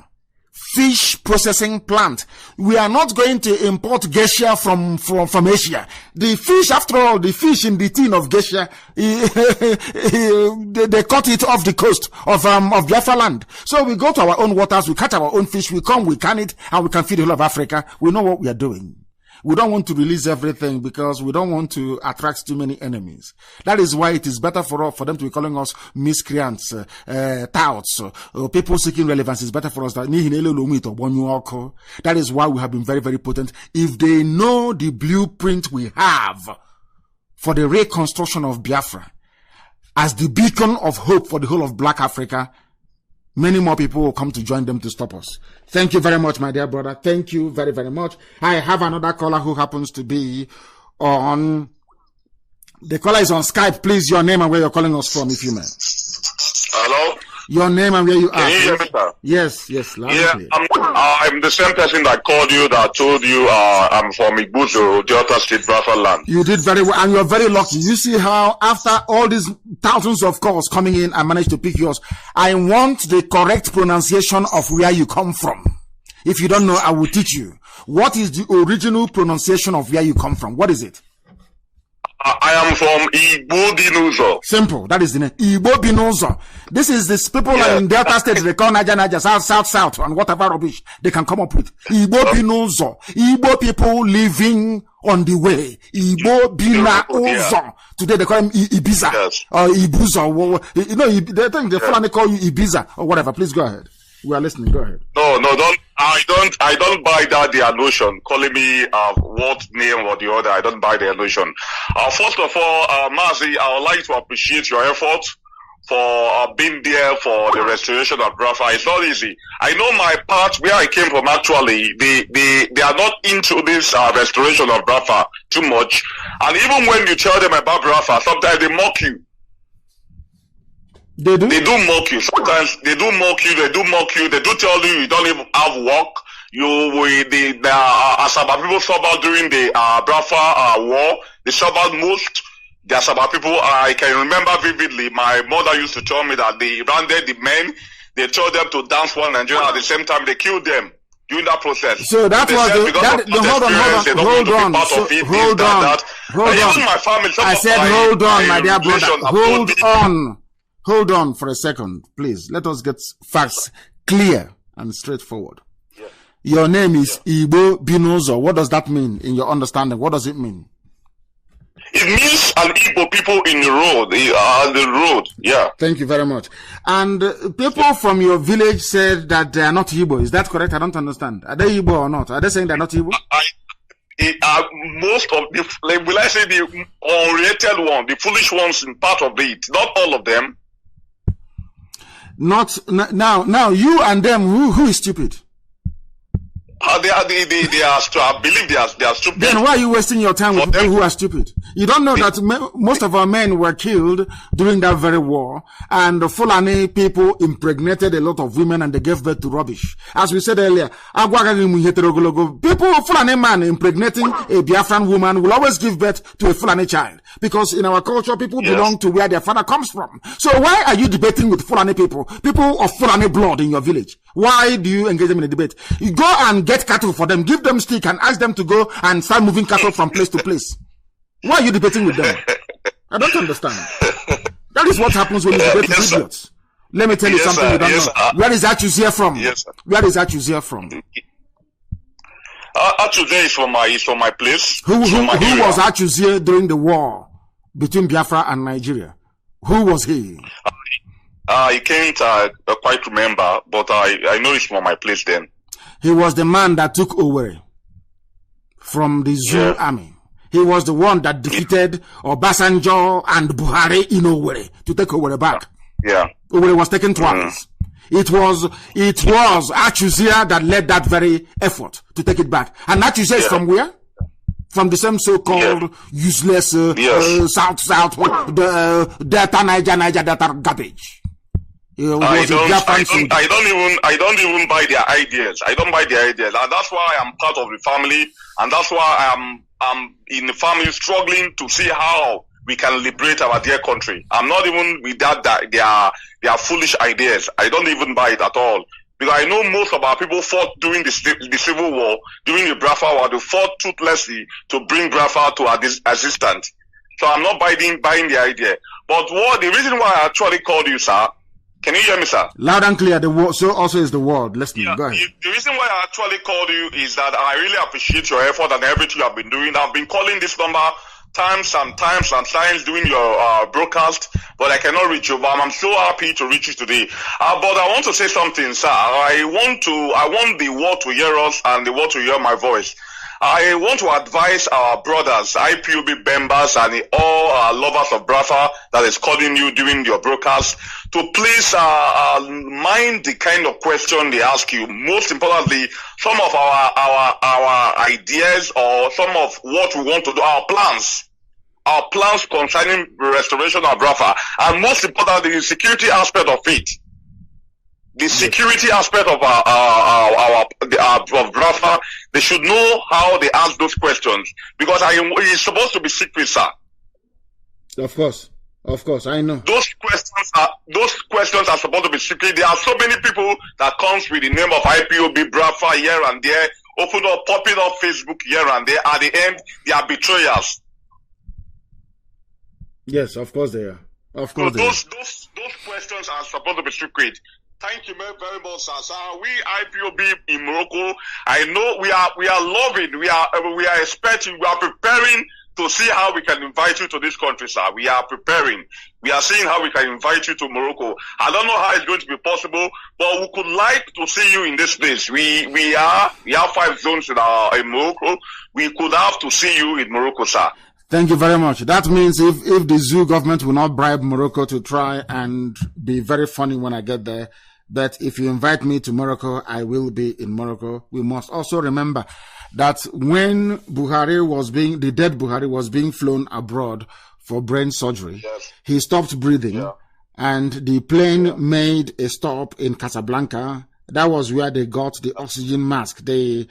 fish processing plant. We are not going to import geisha from Asia. The fish, after all, the fish in the tin of geisha, they cut it off the coast of Biafra land. So we go to our own waters, we catch our own fish, we come, we can it, and we can feed the whole of Africa. We know what we are doing. We don't want to release everything because we don't want to attract too many enemies. That is why it is better for them to be calling us miscreants, touts, people seeking relevance. It's better for us that is why we have been very, very potent. If they know the blueprint we have for the reconstruction of Biafra as the beacon of hope for the whole of Black Africa, many more people will come to join them to stop us. Thank you very much, my dear brother. Thank you very, very much. I have another caller who happens to be on... The caller is on Skype. Please, your name and where you're calling us from, if you may. Hello? Your name and where you are. Can you hear me, sir? Yes. I'm the same person that called you, that told you I'm from Igbuzo, Delta State, Biafra land. You did very well, and you're very lucky. You see how after all these thousands of calls coming in, I managed to pick yours. I want the correct pronunciation of where you come from. If you don't know, I will teach you. What is the original pronunciation of where you come from? What is it? I am from Igbo Binuzo. Simple. That is the name. Igbo Binuzo. This is this people in Delta State. They call Naja, South, and whatever rubbish they can come up with. Igbo Binuzo. Igbo people living on the way. Igbo Binuzo. Today they call him Ibiza. Yes. Or Ibuza. You know, they think they finally call you Ibiza or whatever. Please go ahead. We are listening. Go ahead. No, I don't buy that their notion. Calling me what name or the other. I don't buy their notion. First of all, Mazi, I would like to appreciate your effort for being there for the restoration of Biafra. It's not easy. I know my part where I came from. Actually, they are not into this restoration of Biafra too much. And even when you tell them about Biafra, sometimes they mock you. They do mock you. Sometimes they do mock you. They do tell you don't even have work. The Asaba people suffered during the Biafra war. They suffered most. The Asaba people, I can remember vividly. My mother used to tell me that they rounded the men. They told them to dance for Nigeria. At the same time, they killed them during that process. So that was hold on. Even my family. I said hold on, my dear brother. Hold on for a second, please. Let us get facts clear and straightforward. Yeah. Your name is Igbo Binuzo. What does that mean in your understanding? What does it mean? It means an Igbo people in the road. Yeah. Thank you very much. And people from your village said that they are not Igbo. Is that correct? I don't understand. Are they Igbo or not? Are they saying they're not Igbo? Most of the, will I say the unrated one, the foolish ones in part of it, not all of them. Now, you and them, who is stupid? They are. I believe they are stupid. Then why are you wasting your time with people who are stupid? You don't know that most of our men were killed during that very war, and the Fulani people impregnated a lot of women and they gave birth to rubbish. As we said earlier, people, Fulani man impregnating a Biafran woman will always give birth to a Fulani child, because in our culture, people belong to where their father comes from. So why are you debating with Fulani people of Fulani blood in your village? Why do you engage them in a debate? You go and get cattle for them, give them stick and ask them to go and start moving cattle from place to place. Why are you debating with them? I don't understand. That is what happens when you debate with idiots. Let me tell you something you don't know. Where is Achuzia from? Where is Achuzia from? Achuzia is from my place. Who was Achuzia during the war between Biafra and Nigeria? Who was he? I can't quite remember, but I know it's from my place then. He was the man that took Owerri from the Zulu army. He was the one that defeated Obasanjo and Buhari in Owerri to take Owerri back. Yeah. Owerri was taken twice. It was Achuzia that led that very effort to take it back. And Achuzia is from where? From the same so-called useless South, Delta, Niger, Delta garbage. I don't even buy their ideas. I don't buy their ideas, and that's why I'm part of the family, and that's why I'm in the family struggling to see how we can liberate our dear country. I'm not even with that their foolish ideas. I don't even buy it at all, because I know most of our people fought during the civil war, during the Biafra war. They fought toothlessly to bring Biafra to our existence. So I'm not buying the idea. But the reason why I actually called you, sir. Can you hear me, sir? Loud and clear. So also is the world. Listening. Go ahead. The reason why I actually called you is that I really appreciate your effort and everything you have been doing. I've been calling this number times and during your broadcast, but I cannot reach you. But I'm so happy to reach you today. But I want to say something, sir. I want the world to hear us and the world to hear my voice. I want to advise our brothers, IPOB members, and all our lovers of Biafra that is calling you during your broadcast to please mind the kind of question they ask you. Most importantly, some of our ideas or some of what we want to do, our plans concerning the restoration of Biafra, and most importantly, the security aspect of it. the security aspect of of Brafa, they should know how they ask those questions, because it's supposed to be secret, sir. Of course, I know. Those questions are supposed to be secret. There are so many people that comes with the name of IPOB Brafa here and there, popping up Facebook here and there. At the end, they are betrayers. Yes, of course they are. Of course, those questions are supposed to be secret. Thank you very much, sir. We IPOB in Morocco, I know we are loving, we are expecting, we are preparing to see how we can invite you to this country, sir. We are preparing. We are seeing how we can invite you to Morocco. I don't know how it's going to be possible, but we could like to see you in this place. We have 5 zones in Morocco. We could have to see you in Morocco, sir. Thank you very much. That means if the zoo government will not bribe Morocco to try and be very funny when I get there, that if you invite me to Morocco, I will be in Morocco. We must also remember that when the dead Buhari was being flown abroad for brain surgery, yes, he stopped breathing, and the plane made a stop in Casablanca. That was where they got the oxygen mask, the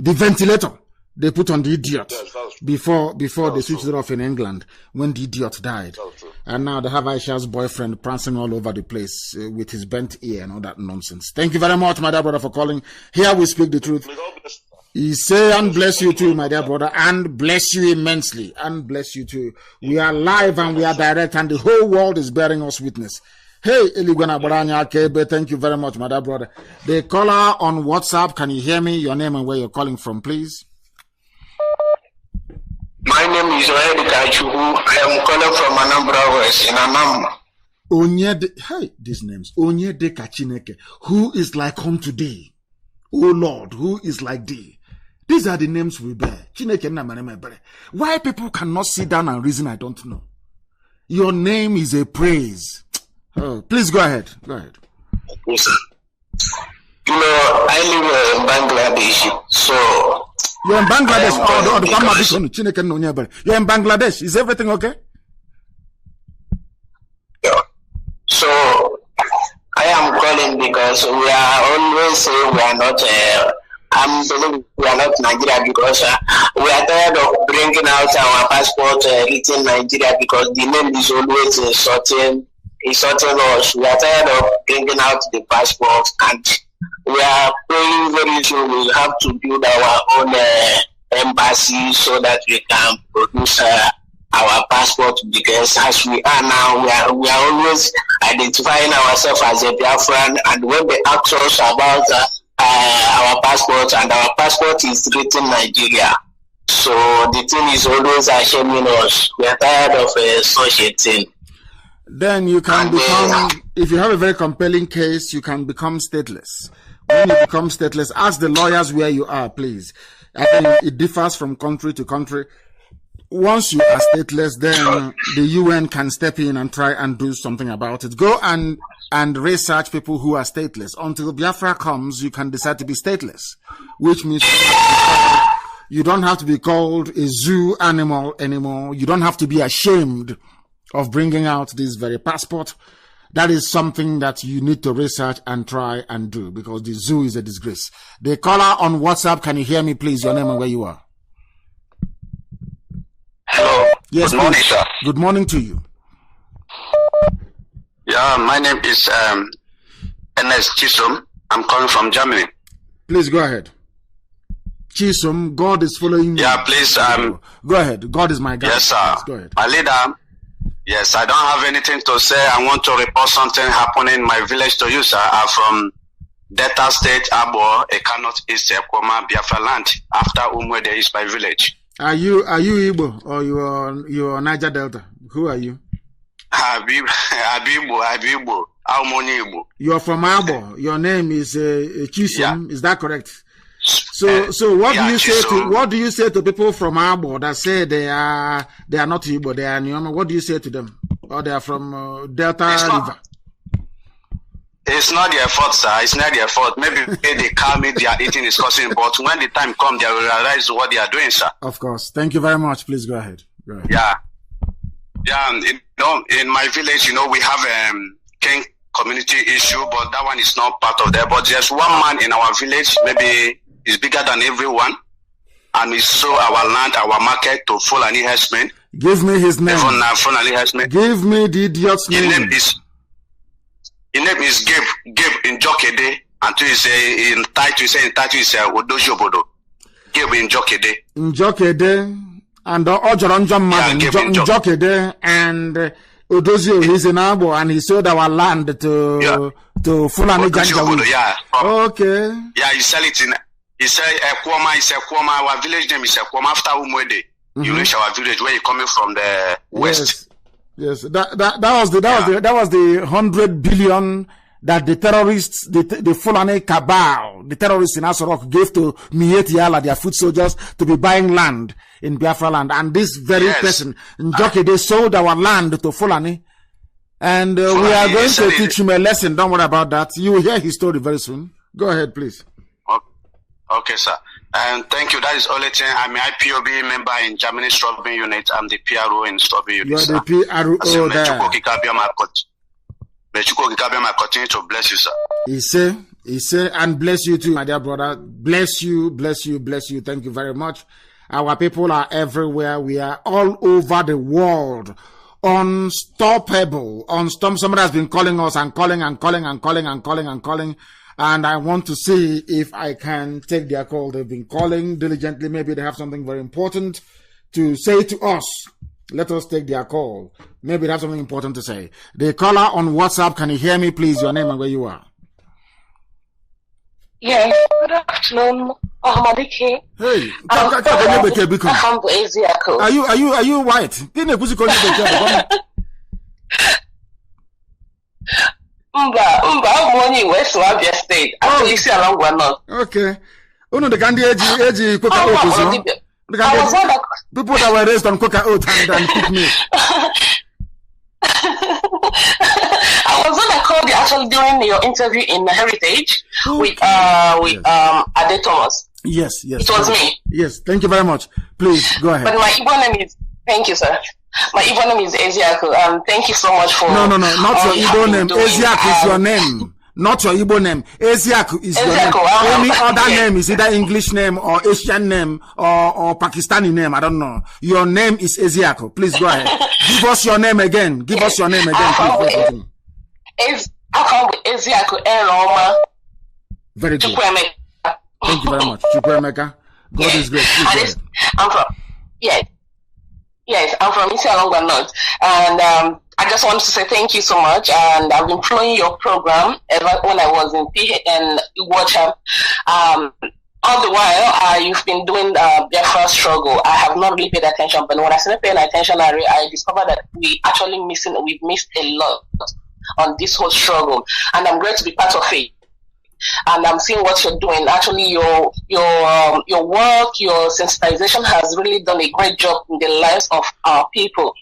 ventilator they put on the idiot, before they switched it off in England when the idiot died. And now they have Aisha's boyfriend prancing all over the place with his bent ear and all that nonsense. Thank you very much, my dear brother, for calling. Here we speak the truth. He say, and bless you too, my dear brother, and bless you immensely, and bless you too. We are live and we are direct, and the whole world is bearing us witness. Hey, Eligwana Baranya Kebe, thank you very much, my dear brother. The caller on WhatsApp, can you hear me? Your name and where you're calling from, please. My name is Nnamdi. I am calling from Anambra West in Anam. Hey, these names. Onyede Kachineke. Who is like unto thee? Oh Lord, who is like thee? These are the names we bear. Chineke na maneme bere. Why people cannot sit down and reason, I don't know. Your name is a praise. Oh, please go ahead. Yes, sir. You know, I live in Bangladesh, so... You're in Bangladesh. You're in Bangladesh. Is everything okay? Yeah. So, I am calling because we are always saying we are not... we are not Nigeria because we are tired of bringing out our passport written Nigeria because the name is always insulting us. We are tired of bringing out the passport, and we are praying very soon we have to build our own embassy so that we can produce our passport, because as we are now, we are always identifying ourselves as a Biafran, and when they ask us about our passport, and our passport is written Nigeria, so the thing is always shaming us. We are tired of such a thing. Then you can become, if you have a very compelling case, you can become stateless. When you become stateless, ask the lawyers where you are, please. I think it differs from country to country. Once you are stateless, then the UN can step in and try and do something about it. Go and research people who are stateless. Until Biafra comes, you can decide to be stateless, which means you don't have to be called a zoo animal anymore. You don't have to be ashamed of bringing out this very passport. That is something that you need to research and try and do, because the zoo is a disgrace. The caller on WhatsApp, can you hear me, please? Your name and where you are. Hello. Yes, good morning, sir. Good morning to you. Yeah, my name is Ernest Chisum. I'm calling from Germany. Please go ahead. Chisum, God is following you. Yeah, please. Go ahead. God is my guide. Yes, sir. Please, go ahead. My leader. Yes, I don't have anything to say. I want to report something happening in my village to you, sir. I'm from Delta State, Abo, a Kanu East, Ekoma, Biafra land. After Umwede is my village. Are you Igbo or you are Niger Delta? Who are you? Abibo. Igbo. You are from Abo. Your name is Chisum. Yeah. Is that correct? So what do you say to people from Abo that say they are not Igbo, they are Nyoma? What do you say to them? Or they are from Delta River? It's not their fault, sir. It's not their fault. Maybe they call me, their eating is causing, but when the time comes, they will realize what they are doing, sir. Of course. Thank you very much. Please go ahead. Yeah. In my village, we have King community issue, but that one is not part of that. But there's one man in our village, maybe he's bigger than everyone, and he sold our land, our market to Fulani herdsmen. Give me his name. Fulani herdsmen. Give me the idiot's name. His name is Gabe in Jokede, and to say in title is Odoji Obodo. Gabe in Jokede. In Jokede, and Ojoronjom man in Jokede, and Odozio, he's in Abo, and he sold our land to Fulani Janjaweed. Yeah. Okay. Yeah, he sell it in. He said Ekwoma. Our village name is Ekwoma. After Umwede, you reach our village where you're coming from the west. Yes. That was the 100 billion that the terrorists, the Fulani cabal, the terrorists in Asorok gave to Mieti Yala, their foot soldiers, to be buying land in Biafra land. And this very person, Njoke, they sold our land to Fulani. And we are going to teach him a lesson. Don't worry about that. You will hear his story very soon. Go ahead, please. Okay, sir. And thank you. That is only thing. I'm an IPOB member in Germany Strawberry Unit. I'm the PRO in Strawberry Unit. You're the PRO there. May continue to bless you, sir. He say, and bless you too, my dear brother. Bless you. Thank you very much. Our people are everywhere. We are all over the world. Unstoppable. Somebody has been calling us and calling. And I want to see if I can take their call. They've been calling diligently. Maybe they have something very important to say to us. Let us take their call. Maybe they have something important to say. The caller on WhatsApp, can you hear me, please? Your name and where you are. Yes, good afternoon. Hey, are you white? I'm only West Wabia State. Actually, see along one not. Okay. Uno the candy age coca oat. People that were raised on coca oat and cook me. I was on a call actually during your interview in Heritage with Ade Thomas. Yes. It was me. Yes, thank you very much. Please go ahead. But my Igbo name is thank you, sir. My Igbo name is Eziaku. Thank you so much for No, not your Igbo name. Eziaku is your name. Not your Igbo name. Eziaku is your name. Any other name is either English name or Asian name or Pakistani name. I don't know. Your name is Eziaku. Please go ahead. Give us your name again. Please. Eziaku Eloma. Very good. Thank you very much. Chukwemeka. God is great. Please I'm from Yes, I'm from Isialonga North, and I just wanted to say thank you so much. And I've been following your program ever when I was in PHN Watcher. All the while, you've been doing their first struggle. I have not really paid attention, but when I started paying attention, I discovered that we've missed a lot on this whole struggle, and I'm glad to be part of it. And I'm seeing what you're doing. Actually, your work, your sensitization has really done a great job in the lives of our people.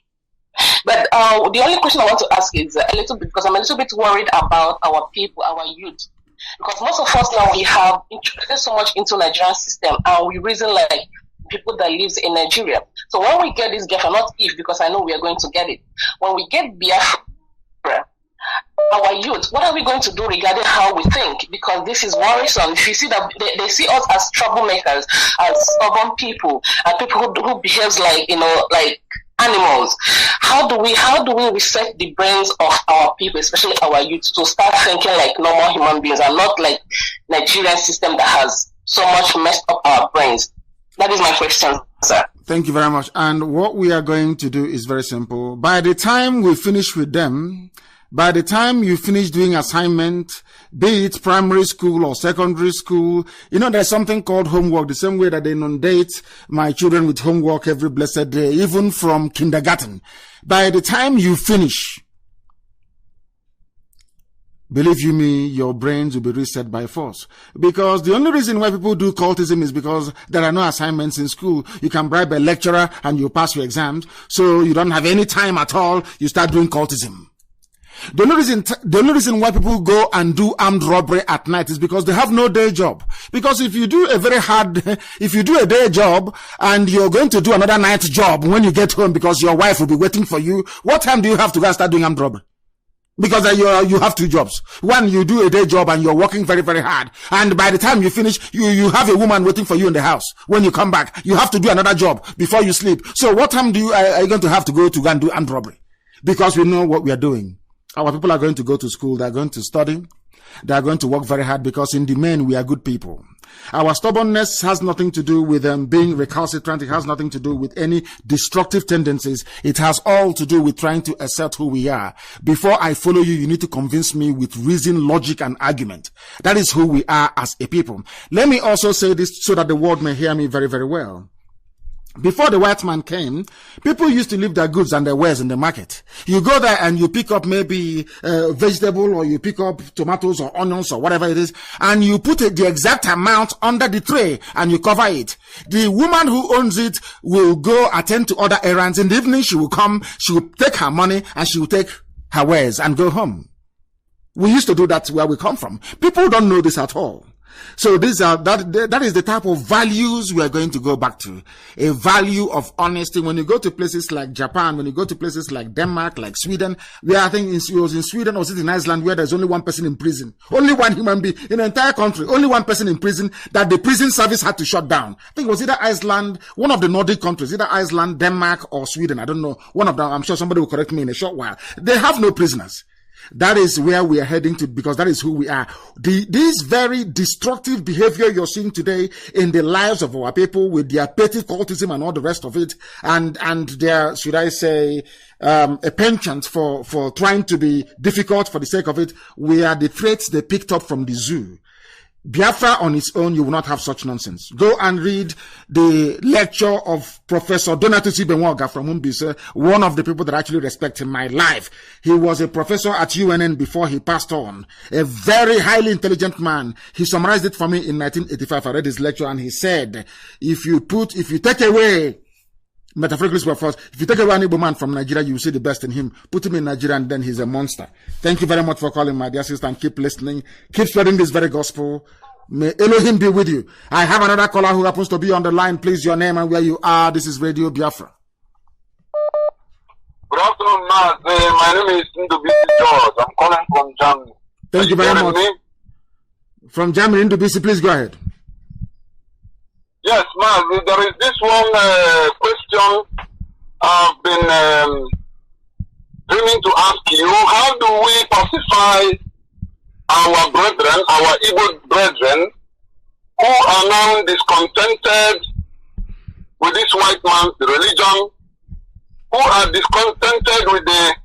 But the only question I want to ask is a little bit, because I'm a little bit worried about our people, our youth. Because most of us now, we have integrated so much into the Nigerian system, and we reason like people that lives in Nigeria. So when we get this Biafra, not if, because I know we are going to get it. When we get Biafra, our youth, what are we going to do regarding how we think? Because this is worrisome. If you see that they see us as troublemakers, as stubborn people, and people who behaves like animals. How do we reset the brains of our people, especially our youth, to start thinking like normal human beings and not like Nigerian system that has so much messed up our brains? That is my question, sir. Thank you very much. And what we are going to do is very simple. By the time we finish with them, by the time you finish doing assignment, be it primary school or secondary school, there's something called homework, the same way that they inundate my children with homework every blessed day, even from kindergarten. By the time you finish, believe you me, your brains will be reset by force. Because the only reason why people do cultism is because there are no assignments in school. You can bribe a lecturer and you pass your exams. So you don't have any time at all. You start doing cultism. The only reason why people go and do armed robbery at night is because they have no day job. Because if you do a day job and you're going to do another night job when you get home because your wife will be waiting for you, what time do you have to go and start doing armed robbery? Because you have 2 jobs. One, you do a day job and you're working very, very hard. And by the time you finish, you have a woman waiting for you in the house. When you come back, you have to do another job before you sleep. So what time are you going to have to go to go and do armed robbery? Because we know what we are doing. Our people are going to go to school. They're going to study. They are going to work very hard because in the main, we are good people. Our stubbornness has nothing to do with being recalcitrant. It has nothing to do with any destructive tendencies. It has all to do with trying to assert who we are. Before I follow you, you need to convince me with reason, logic, and argument. That is who we are as a people. Let me also say this so that the world may hear me very, very well. Before the white man came, people used to leave their goods and their wares in the market. You go there and you pick up maybe vegetable, or you pick up tomatoes or onions or whatever it is, and you put the exact amount under the tray and you cover it. The woman who owns it will go attend to other errands. In the evening, she will come, she will take her money and she will take her wares and go home. We used to do that where we come from. People don't know this at all. So that is the type of values we are going to go back to. A value of honesty. When you go to places like Japan, when you go to places like Denmark, like Sweden, where I think it was in Sweden or was it in Iceland where there's only 1 person in prison. Only 1 human being in the entire country. Only 1 person in prison that the prison service had to shut down. I think it was either Iceland, one of the Nordic countries, either Iceland, Denmark or Sweden. I don't know. One of them, I'm sure somebody will correct me in a short while. They have no prisoners. That is where we are heading to, because that is who we are. This very destructive behavior you're seeing today in the lives of our people, with their petty cultism and all the rest of it, and their, should I say, a penchant for trying to be difficult for the sake of it, we are the traits they picked up from the zoo. Biafra on its own, you will not have such nonsense. Go and read the lecture of Professor Donatus Benwaga from Umbise, one of the people that I actually respect in my life. He was a professor at UNN before he passed on. A very highly intelligent man. He summarized it for me in 1985. I read his lecture and he said, if you take away, metaphorically if you take away an Igbo man from Nigeria, you will see the best in him. Put him in Nigeria and then he's a monster. Thank you very much for calling, my dear sister, and keep listening. Keep spreading this very gospel. May Elohim be with you. I have another caller who happens to be on the line. Please, your name and where you are. This is Radio Biafra. Good afternoon, Matt. My name is Nnamdi George. I'm calling from Germany. Thank you very much. From Germany, Nnamdi, please go ahead. Yes, Matt, there is this one question I've been dreaming to ask you. How do we pacify our brethren, our Igbo brethren, who are now discontented with this white man's religion, who are discontented with the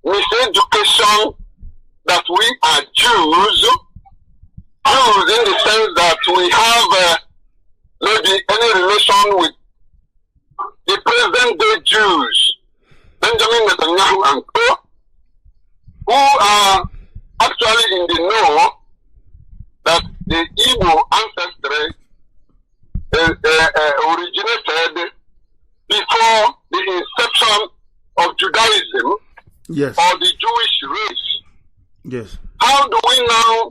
miseducation that we are Jews in the sense that we have maybe any relation with the present day Jews, Benjamin Netanyahu and co, who are actually in the know that the Igbo ancestry originated before the inception of Judaism, yes, or the Jewish race. Yes. How do we now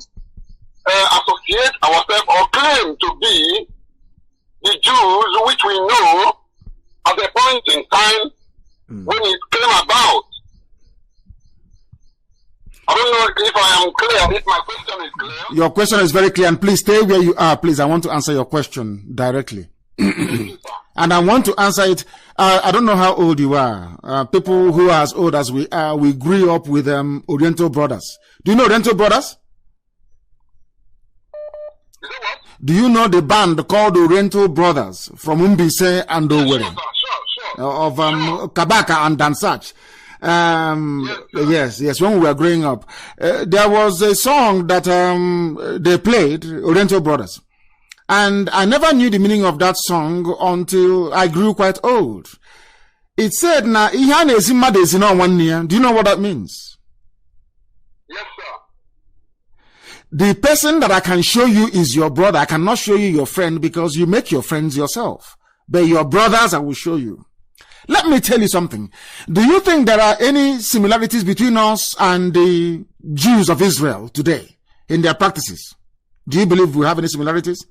associate ourselves or claim to be the Jews which we know at a point in time when it came about? I don't know if I am clear, if my question is clear. Your question is very clear, and please stay where you are. Please, I want to answer your question directly. And I want to answer it. I don't know how old you are. People who are as old as we are, we grew up with Oriental Brothers. Do you know Oriental Brothers? Do you know the band called Oriental Brothers from Umbise and Owerri? Of Kabaka and Dansach. Yes, when we were growing up. There was a song that they played, Oriental Brothers. And I never knew the meaning of that song until I grew quite old. It said, do you know what that means? Yes, sir. The person that I can show you is your brother. I cannot show you your friend because you make your friends yourself. But your brothers, I will show you. Let me tell you something. Do you think there are any similarities between us and the Jews of Israel today in their practices? Do you believe we have any similarities?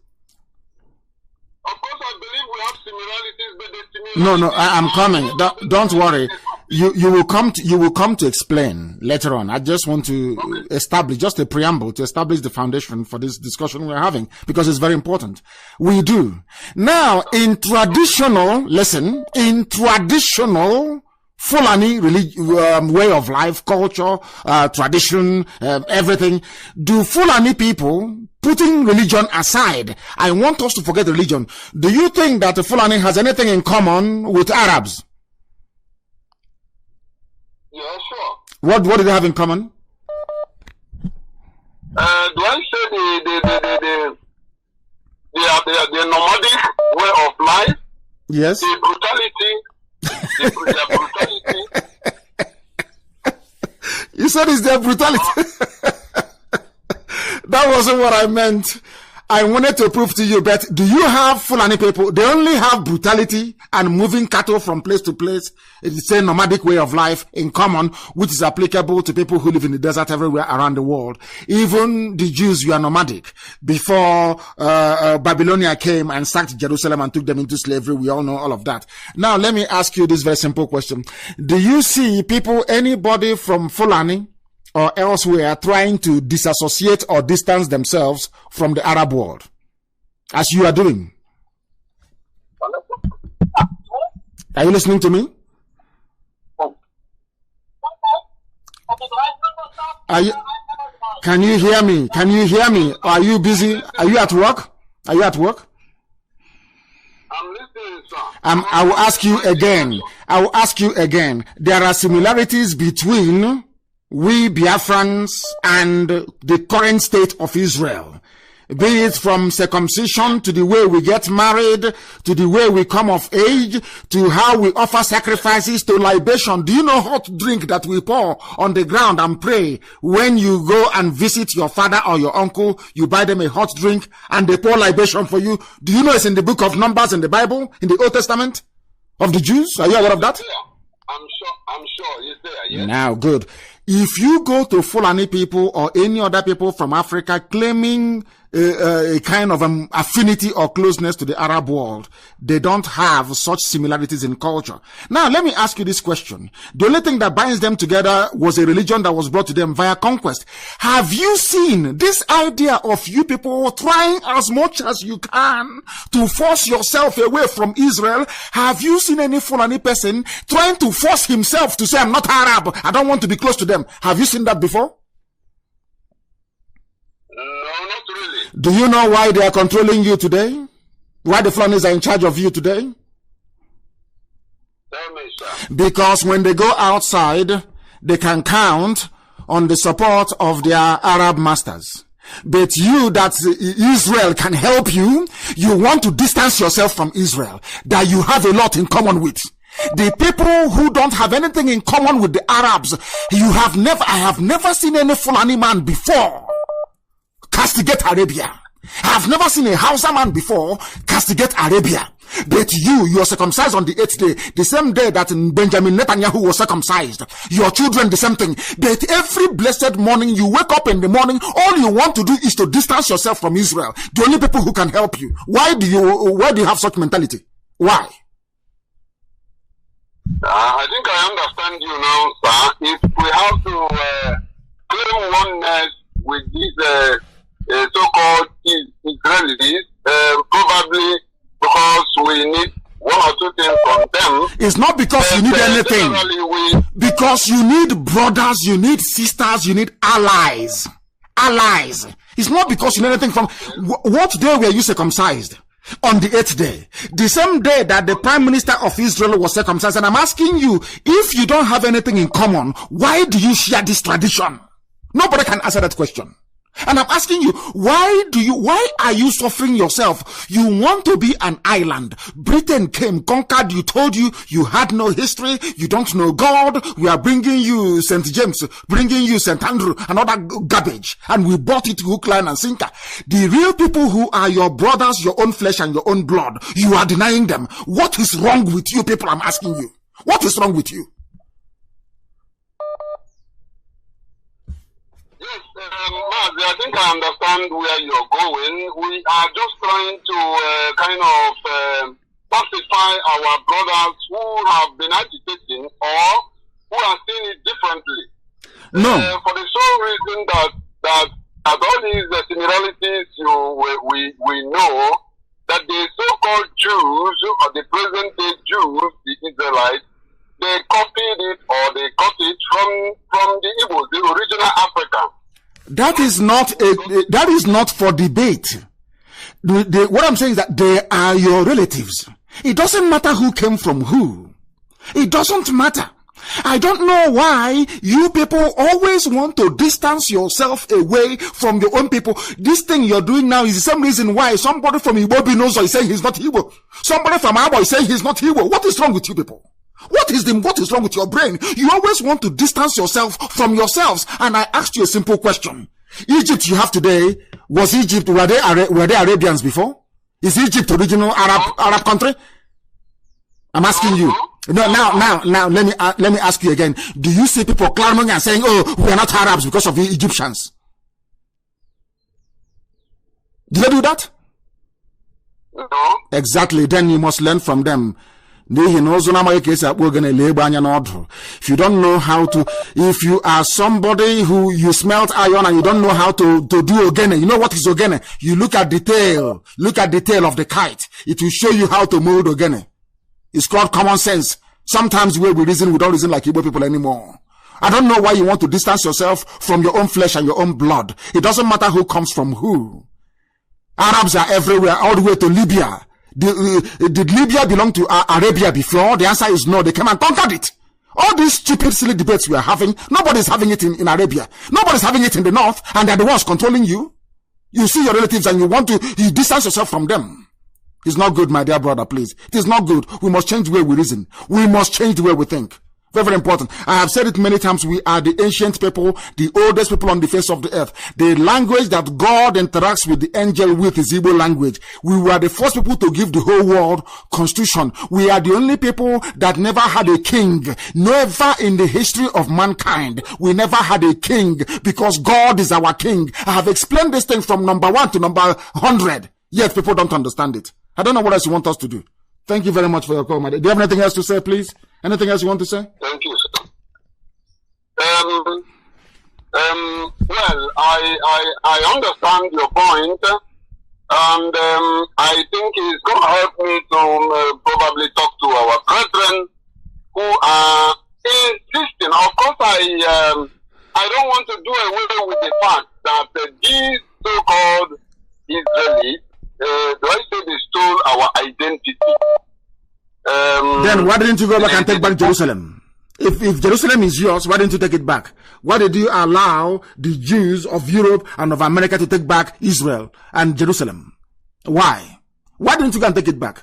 Of course, I believe we have similarities, but the similarities... No, I'm coming. Don't worry. You will come to explain later on. I just want to establish just a preamble to establish the foundation for this discussion we're having, because it's very important. We do. Now, in traditional Fulani way of life, culture, tradition, everything, do Fulani people, putting religion aside, I want us to forget religion. Do you think that the Fulani has anything in common with Arabs? Yeah, sure. What do they have in common? Do I say the nomadic way of life? Yes. The brutality. Their brutality. You said it's their brutality. That wasn't what I meant. I wanted to prove to you, but do you have Fulani people? They only have brutality and moving cattle from place to place. It's the same nomadic way of life in common, which is applicable to people who live in the desert everywhere around the world. Even the Jews were nomadic before Babylonia came and sacked Jerusalem and took them into slavery. We all know all of that. Now, let me ask you this very simple question. Do you see people, anybody from Fulani or elsewhere, trying to disassociate or distance themselves from the Arab world, as you are doing? Are you listening to me? Can you hear me? Can you hear me? Are you busy? Are you at work? Are you at work? I'm listening, sir. I will ask you again. There are similarities between we Biafrans and the current state of Israel, be it from circumcision to the way we get married, to the way we come of age, to how we offer sacrifices, to libation. Do you know hot drink that we pour on the ground and pray? When you go and visit your father or your uncle, you buy them a hot drink and they pour libation for you. Do you know it's in the book of Numbers in the Bible, in the Old Testament of the Jews? Are you aware of that? I'm sure it's there, yes. Now, good. If you go to Fulani people or any other people from Africa claiming a kind of affinity or closeness to the Arab world, they don't have such similarities in culture. Now, let me ask you this question. The only thing that binds them together was a religion that was brought to them via conquest. Have you seen this idea of you people trying as much as you can to force yourself away from Israel? Have you seen any Fulani person trying to force himself to say, I'm not Arab, I don't want to be close to them? Have you seen that before? No, not really. Do you know why they are controlling you today? Why the Fulanis are in charge of you today? Tell me, sir. Because when they go outside, they can count on the support of their Arab masters. But you, that Israel can help you, you want to distance yourself from Israel, that you have a lot in common with. The people who don't have anything in common with the Arabs, I have never seen any Fulani man before castigate Arabia. I have never seen a Hausa man before castigate Arabia. But you are circumcised on the 8th day, the same day that Benjamin Netanyahu was circumcised. Your children, the same thing. But every blessed morning, you wake up in the morning, all you want to do is to distance yourself from Israel. The only people who can help you. Why do you have such mentality? Why? I think I understand you now, sir. If we have to claim oneness with these so-called Israelis, probably because we need one or two things from them. It's not because you need anything. Because you need brothers, you need sisters, you need allies. Allies. It's not because you need anything from... What day were you circumcised? On the 8th day, the same day that the Prime Minister of Israel was circumcised. And I'm asking you, if you don't have anything in common, why do you share this tradition? Nobody can answer that question. And I'm asking you, why are you suffering yourself? You want to be an island. Britain came, conquered you, told you had no history, you don't know God. We are bringing you St. James, bringing you St. Andrew, and all that garbage. And we bought it hook, line, and sinker. The real people who are your brothers, your own flesh, and your own blood, you are denying them. What is wrong with you people? I'm asking you. What is wrong with you? Mazi, I think I understand where you're going. We are just trying to pacify our brothers who have been agitating or who are seeing it differently. No. For the sole reason that all these similarities we know that the so-called Jews or the present-day Jews, the Israelites, they copied it or they got it from the Igbo, the original African. That is not for debate. What I'm saying is that they are your relatives. It doesn't matter who came from who. It doesn't matter. I don't know why you people always want to distance yourself away from your own people. This thing you're doing now is the same reason why somebody from Igbo knows is saying he's not Igbo. Somebody from Abo is saying he's not Igbo. What is wrong with you people? What is wrong with your brain? You always want to distance yourself from yourselves. And I asked you a simple question. Egypt you have today, was Egypt, were they Arabians before? Is Egypt original Arab country? I'm asking you. No, now, let me ask you again. Do you see people clamoring and saying, oh, we are not Arabs because of the Egyptians? Did they do that? No. Exactly. Then you must learn from them. If you don't know how to, if you are somebody who you smelt iron and you don't know how to do ogene, you know what is ogene? You look at the tail of the kite. It will show you how to mold ogene. It's called common sense. Sometimes where we reason, we don't reason like Igbo people anymore. I don't know why you want to distance yourself from your own flesh and your own blood. It doesn't matter who comes from who. Arabs are everywhere, all the way to Libya. Did Libya belong to Arabia before? The answer is no. They came and conquered it. All these stupid, silly debates we are having, nobody's having it in Arabia. Nobody's having it in the north, and they're the ones controlling you. You see your relatives and you distance yourself from them. It's not good, my dear brother, please. It is not good. We must change the way we reason. We must change the way we think. Very, very important. I have said it many times. We are the ancient people, the oldest people on the face of the earth. The language that God interacts with the angel with is Igbo language. We were the first people to give the whole world constitution. We are the only people that never had a king. Never in the history of mankind. We never had a king because God is our king. I have explained this thing from number 1 to number 100. Yet people don't understand it. I don't know what else you want us to do. Thank you very much for your call, madam. Do you have anything else to say, please? Anything else you want to say? Thank you, sir. Well, I understand your point, and I think it's going to help me to probably talk to our brethren who are insisting. Of course, I don't want to do away with the fact that these so-called Israelis, do I say they stole our identity? Then why didn't you go back and take back Jerusalem? If Jerusalem is yours, why didn't you take it back? Why did you allow the Jews of Europe and of America to take back Israel and Jerusalem? Why? Why didn't you go and take it back?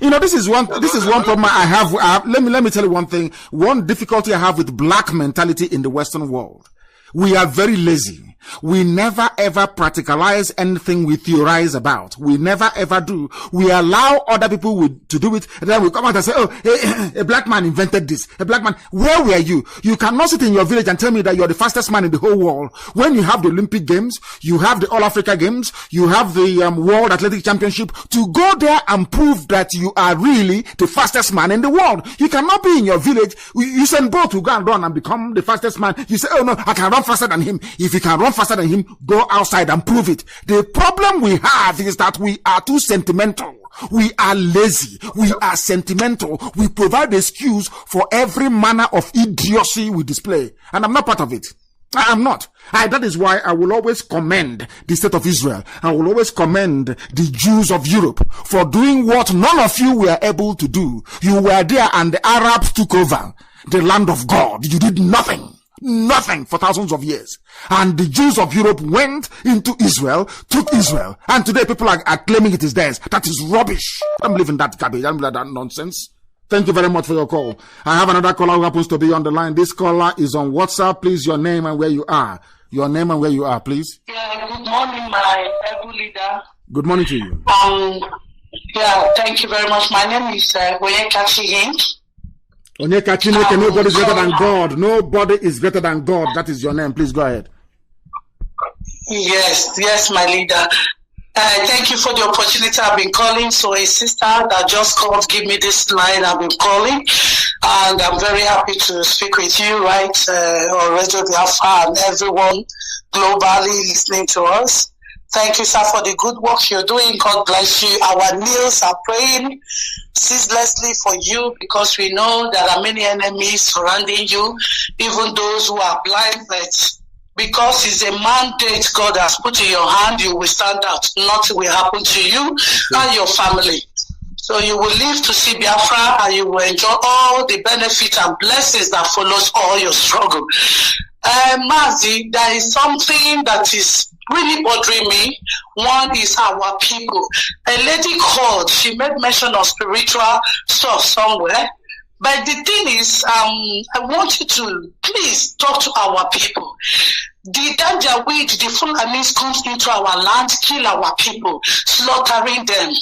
You know, this is one problem I have. Let me tell you one thing. One difficulty I have with black mentality in the Western world. We are very lazy. We never ever practicalize anything we theorize about. We never ever do. We allow other people to do it, and then we come out and say, oh, a black man invented this. A black man. Where were you? You cannot sit in your village and tell me that you're the fastest man in the whole world. When you have the Olympic Games, you have the All Africa Games, you have the World Athletic Championship, to go there and prove that you are really the fastest man in the world. You cannot be in your village. You send both to go and run and become the fastest man. You say, oh no, I can run faster than him. If you can run faster than him, go outside and prove it. The problem we have is that we are too sentimental. We are lazy. We are sentimental. We provide excuse for every manner of idiocy we display. And I'm not part of it. I am not. That is why I will always commend the state of Israel. I will always commend the Jews of Europe for doing what none of you were able to do. You were there and the Arabs took over the land of God. You did nothing. Nothing for thousands of years. And the Jews of Europe went into Israel, took Israel, and today people are claiming it is theirs. That is rubbish. I don't believe in that garbage. I don't believe in that nonsense. Thank you very much for your call. I have another caller who happens to be on the line. This caller is on WhatsApp. Please, your name and where you are. Your name and where you are, please. Yeah, good morning, my able leader. Good morning to you. Yeah, thank you very much. My name is Onyeka Onyeka Chineke, nobody is greater than God. Nobody is greater than God. That is your name. Please go ahead. Yes, my leader. Thank you for the opportunity. I've been calling. So a sister that just called, give me this line. I've been calling. And I'm very happy to speak with you, right, on Radio Biafra and everyone globally listening to us. Thank you, sir, for the good work you're doing. God bless you. Our knees are praying ceaselessly for you because we know there are many enemies surrounding you, even those who are blind, but because it's a mandate God has put in your hand, you will stand out. Nothing will happen to you and your family. So you will live to see Biafra and you will enjoy all the benefits and blessings that follows all your struggle. Mazi, there is something that is really bothering me. One is our people. A lady called, she made mention of spiritual stuff somewhere. But the thing is, I want you to please talk to our people. The danger which the Fulanis comes into our land, kill our people, slaughtering them.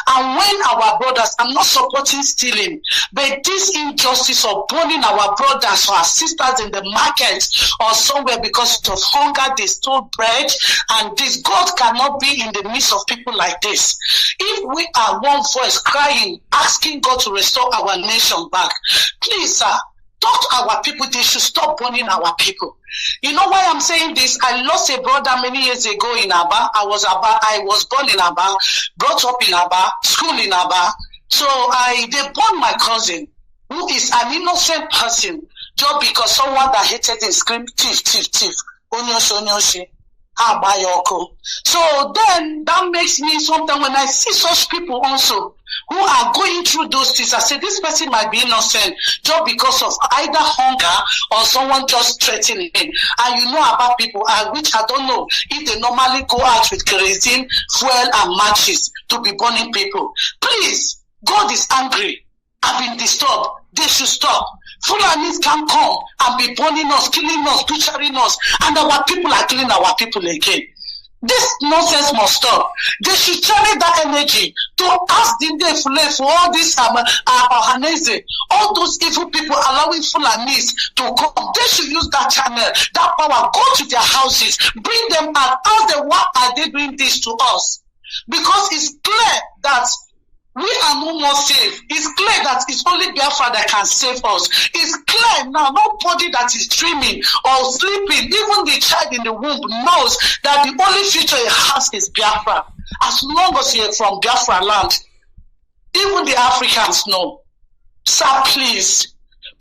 And when our brothers, I'm not supporting stealing, but this injustice of burning our brothers or our sisters in the market or somewhere because of hunger, they stole bread, and this God cannot be in the midst of people like this. If we are one voice crying, asking God to restore our nation back, please, sir, talk to our people. They should stop burning our people. You know why I'm saying this? I lost a brother many years ago in Aba. I was born in Aba, brought up in Aba, school in Aba. So they burned my cousin, who is an innocent person, just because someone that hated him screamed, thief, thief, thief. Onyoshi, onyoshi. So then that makes me sometimes when I see such people also who are going through those things, I say this person might be innocent just because of either hunger or someone just threatening him. And you know about people, which I don't know if they normally go out with kerosene, fuel and matches to be burning people. Please, God is angry. I've been disturbed. They should stop. Fulanis can come and be burning us, killing us, butchering us, and our people are killing our people again. This nonsense must stop. They should channel that energy to ask the day for all this Ohanese, all those evil people allowing Fulanis to come. They should use that channel, that power, go to their houses, bring them out, ask them why are they doing this to us? Because it's clear that we are no more safe. It's clear that it's only Biafra that can save us. It's clear now, nobody that is dreaming or sleeping, even the child in the womb knows that the only future he has is Biafra. As long as you're from Biafra land, even the Africans know. Sir, please.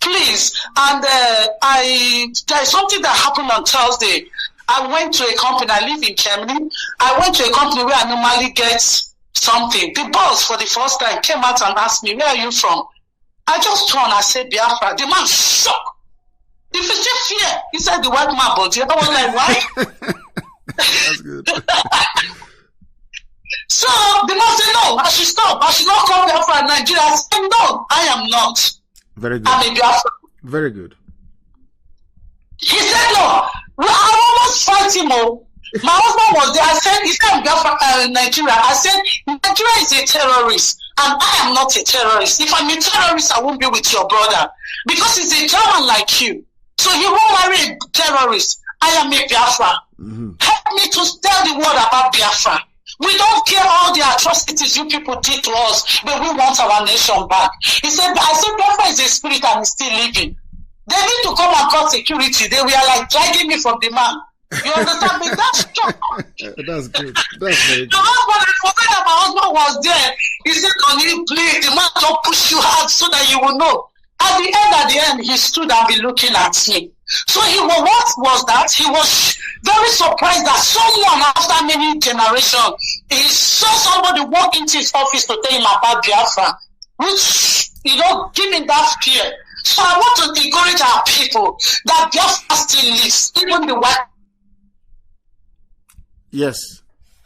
And there's something that happened on Thursday. I went to a company, I live in Germany. I went to a company where I normally get something. The boss for the first time came out and asked me, where are you from? I just turned, I said Biafra. The man shocked. If you say fear, he said the white man, but the other one like, why? That's good. So the man said, no, I should stop. I should not come Biafra in Nigeria. I said, no, I am not. Very good. I'm a Biafra. Very good. He said, no. Well, I almost fight him. My husband was there. I said, he said, Nigeria. I said, Nigeria is a terrorist, and I am not a terrorist. If I'm a terrorist, I won't be with your brother, because he's a German like you. So he won't marry a terrorist. I am a Biafra. Help me to tell the world about Biafra. We don't care all the atrocities you people did to us, but we want our nation back. He said, I said, Biafra is a spirit and is still living. They need to come and call security. They were like dragging me from the man. You understand me? That's true. That's good. That's very good. The husband, I forgot that my husband was there. He said, can you please, the man don't push you hard so that you will know. At the end, he stood and be looking at me. So what was that? He was very surprised that someone after many generations, he saw somebody walk into his office to tell him about Biafra, which, give him that fear. So I want to encourage our people that Biafra still lives, even the white. Yes.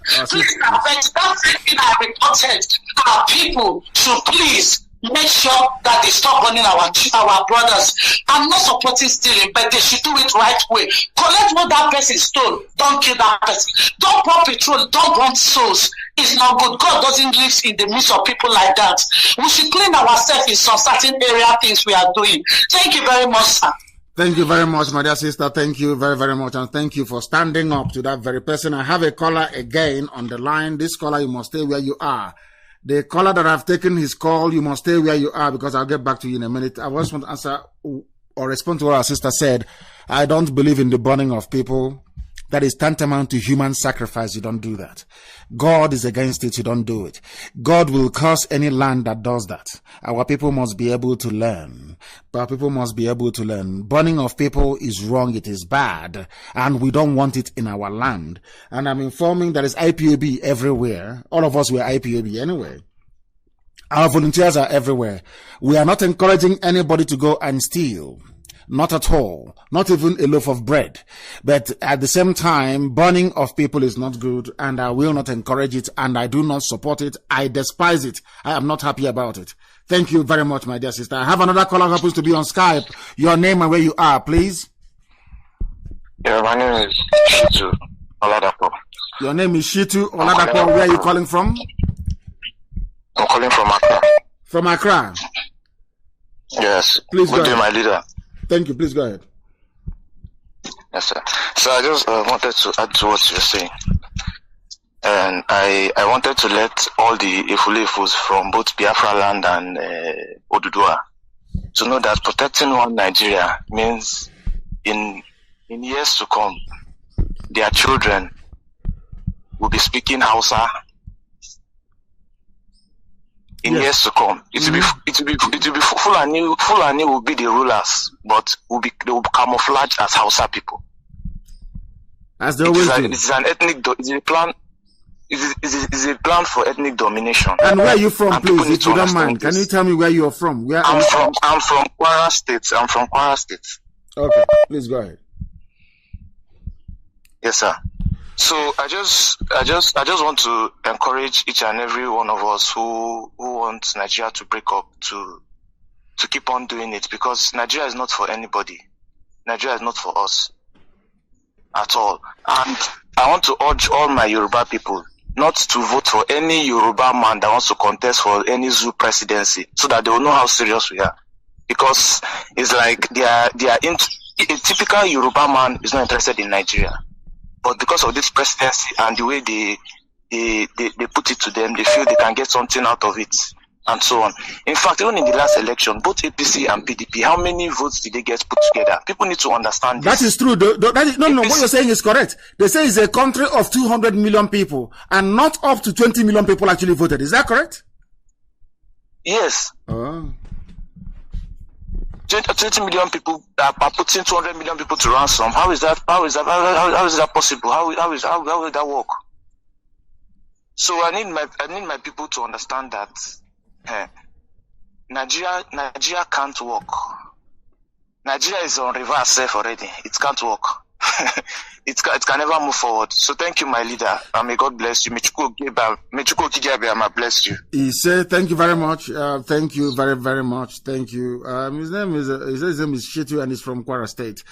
Please, that thing I reported, our people should please make sure that they stop burning our brothers. I'm not supporting stealing, but they should do it right way. Collect what that person stole. Don't kill that person. Don't pour petrol. Don't burn souls. It's not good. God doesn't live in the midst of people like that. We should clean ourselves in some certain area things we are doing. Thank you very much, sir. Thank you very much, my dear sister. Thank you very, very much. And thank you for standing up to that very person. I have a caller again on the line. This caller, you must stay where you are. The caller that I've taken his call, you must stay where you are because I'll get back to you in a minute. I just want to answer or respond to what our sister said. I don't believe in the burning of people. That is tantamount to human sacrifice. You don't do that. God is against it. You don't do it. God will curse any land that does that. Our people must be able to learn. Our people must be able to learn. Burning of people is wrong. It is bad. And we don't want it in our land. And I'm informing there is IPOB everywhere. All of us were IPOB anyway. Our volunteers are everywhere. We are not encouraging anybody to go and steal. Not at all. Not even a loaf of bread. But at the same time, burning of people is not good, and I will not encourage it, and I do not support it. I despise it. I am not happy about it. Thank you very much, my dear sister. I have another caller who happens to be on Skype. Your name and where you are, please. Yeah, my name is Shitu Oladapo. Your name is Shitu Oladapo. Where are you calling from? I'm calling from Accra. From Accra? Yes. Please go ahead. My leader. Thank you. Please go ahead. Yes, sir. So I just wanted to add to what you're saying. And I wanted to let all the Ifulefus from both Biafra land and Oduduwa to know that protecting one Nigeria means in years to come, their children will be speaking Hausa. In years to come, it will be Fulani will be the rulers, but they will camouflage as Hausa people. As they always do. It is an ethnic. It is a plan. It is a plan for ethnic domination. And where are you from, please? If you don't mind, can you tell me where you are from? I'm from Kwara State. I'm from Kwara State. Okay, please go ahead. Yes, sir. So I just want to encourage each and every one of us who wants Nigeria to break up to keep on doing it, because Nigeria is not for anybody. Nigeria is not for us at all. And I want to urge all my Yoruba people not to vote for any Yoruba man that wants to contest for any zoo presidency, so that they will know how serious we are. Because it's like a typical Yoruba man is not interested in Nigeria. But because of this presidency and the way they put it to them, they feel they can get something out of it, and so on. In fact, even in the last election, both APC and PDP, how many votes did they get put together? People need to understand this. That is true. What you're saying is correct. They say it's a country of 200 million people, and not up to 20 million people actually voted. Is that correct? Yes. 20 million people are putting 200 million people to ransom. How is that possible? How will that work? So I need my people to understand that Nigeria can't work. Nigeria is on reverse self already. It can't work. It can never move forward. So thank you, my leader, and may God bless you. May Chukwuka bless you. He said, thank you very much. Thank you very, very much. Thank you. His name is Shitu, and he's from Kwara State.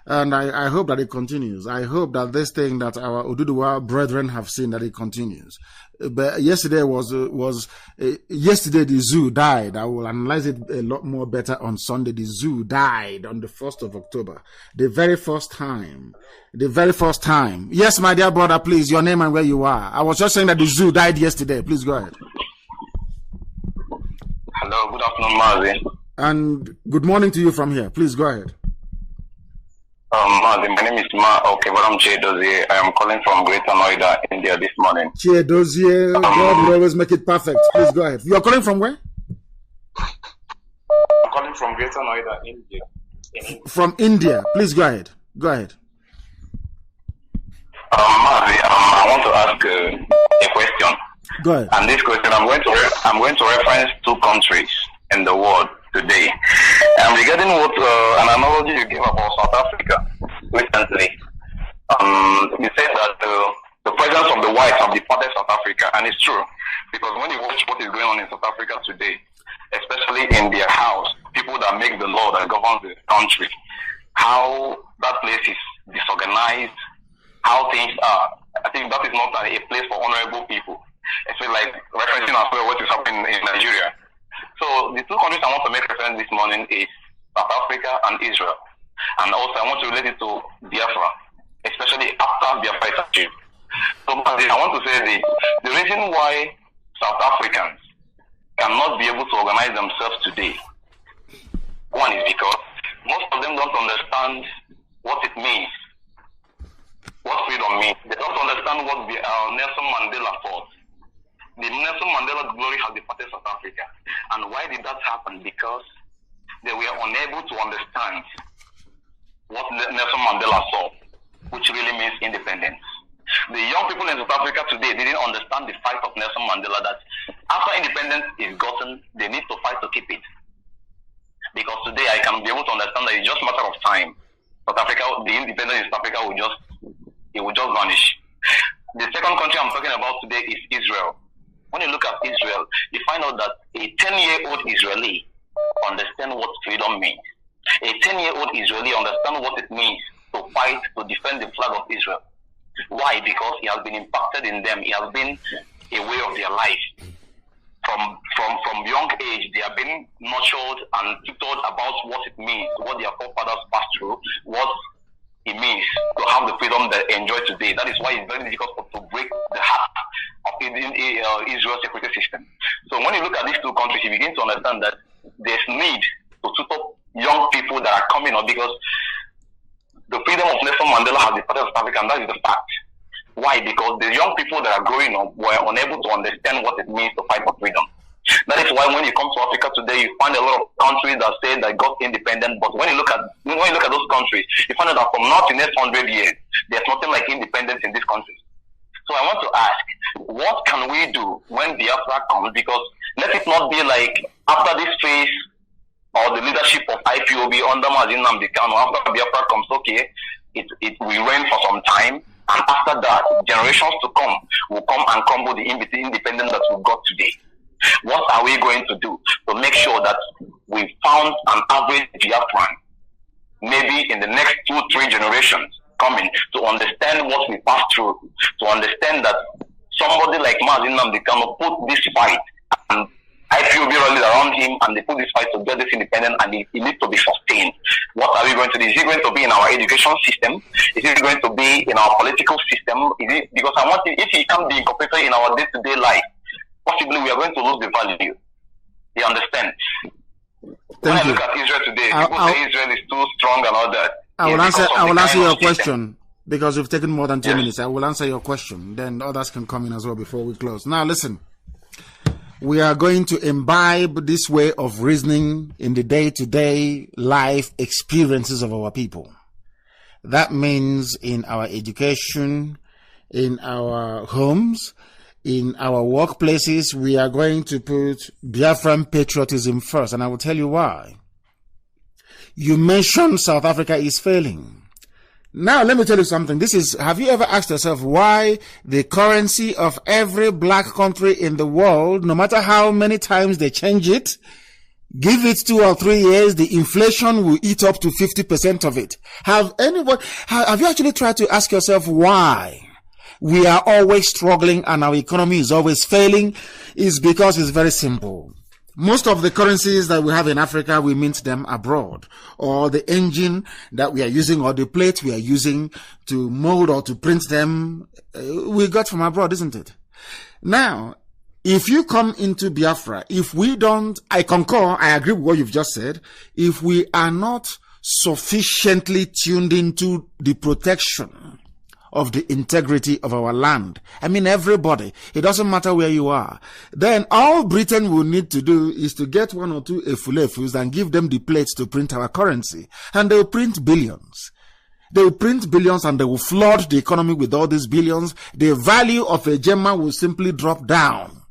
And I hope that it continues. I hope that this thing that our Oduduwa brethren have seen, that it continues. But yesterday yesterday the zoo died. I will analyze it a lot more better on Sunday. The zoo died on the 1st of October. The very first time. Yes, my dear brother, please, your name and where you are. I was just saying that the zoo died yesterday. Please go ahead. Hello, good afternoon, Mazi. And good morning to you from here. Please go ahead. Mazi, my name is I'm Che Dozie. I am calling from Greater Noida, India this morning. Che Dozie, God will always make it perfect. Please go ahead. You are calling from where? I'm calling from Greater Noida, India. From India. Please go ahead. Go ahead. Mazi, I want to ask a question. Go ahead. And this question, I'm going to reference two countries in the world today. Regarding what an analogy you gave about South Africa recently, you said that the presence of the whites have departed South Africa, and it's true, because when you watch what is going on in South Africa today, especially in their house, people that make the law that governs the country, how that place is disorganized, how things are. I think that is not a place for honorable people. Especially like referencing as well what is happening in Nigeria. So the two countries I want to make reference this morning is South Africa and Israel. And also I want to relate it to Biafra, especially after Biafra is achieved. So I want to say the reason why South Africans cannot be able to organize themselves today. One is because most of them don't understand what it means, what freedom means. They don't understand what Nelson Mandela fought. The Nelson Mandela glory has departed South Africa. And why did that happen? Because they were unable to understand what Nelson Mandela saw, which really means independence. The young people in South Africa today didn't understand the fight of Nelson Mandela, that after independence is gotten, they need to fight to keep it. Because today I can be able to understand that it's just a matter of time. South Africa, the independence in South Africa will just vanish. The second country I'm talking about today is Israel. When you look at Israel, you find out that a 10-year-old Israeli understands what freedom means. A 10-year-old Israeli understands what it means to fight to defend the flag of Israel. Why? Because it has been impacted in them. It has been a way of their life. From young age, they have been nurtured and tutored about what it means, what their forefathers passed through, what it means to have the freedom they enjoy today. That is why it's very difficult to break the heart of Israel's security system. So when you look at these two countries, you begin to understand that there's need to tutor young people that are coming up, because the freedom of Nelson Mandela has departed South Africa, and that is the fact. Why? Because the young people that are growing up were unable to understand what it means to fight for freedom. That is why when you come to Africa today, you find a lot of countries that say they got independent, but when you look at those countries, you find out that from now to the next 100 years, there's nothing like independence in these countries. So I want to ask, what can we do when Biafra comes? Because let it not be like after this phase or the leadership of IPOB under Mazi Nnamdi Kanu, after Biafra comes, okay, it will reign for some time, and after that, generations to come will come and crumble the independence that we've got today. What are we going to do to make sure that we found an average Biafran, maybe in the next 2-3 generations coming, to understand what we passed through, to understand that somebody like Mazi Nnamdi Kanu put this fight, and IPOB rallied around him, and they put this fight to get this independence, and it needs to be sustained. What are we going to do? Is it going to be in our education system? Is it going to be in our political system? Because if it can be incorporated in our day-to-day life, possibly we are going to lose the value. You understand? When I look at Israel today, people say Israel is too strong and all that. I will answer your question, because we've taken more than 2 minutes. I will answer your question. Then others can come in as well before we close. Now listen. We are going to imbibe this way of reasoning in the day-to-day life experiences of our people. That means in our education, in our homes, in our workplaces, we are going to put Biafran patriotism first, and I will tell you why. You mentioned South Africa is failing. Now, let me tell you something. Have you ever asked yourself why the currency of every black country in the world, no matter how many times they change it, give it 2 or 3 years, the inflation will eat up to 50% of it? Have you actually tried to ask yourself why we are always struggling and our economy is always failing? It's because it's very simple. Most of the currencies that we have in Africa, we mint them abroad, or the engine that we are using or the plate we are using to mold or to print them, we got from abroad, isn't it? Now, if you come into Biafra, if we don't, I concur, I agree with what you've just said, if we are not sufficiently tuned into the protection of the integrity of our land. I mean, everybody. It doesn't matter where you are. Then all Britain will need to do is to get 1 or 2 efulefus and give them the plates to print our currency. And they will print billions. They will print billions and they will flood the economy with all these billions. The value of a gemma will simply drop down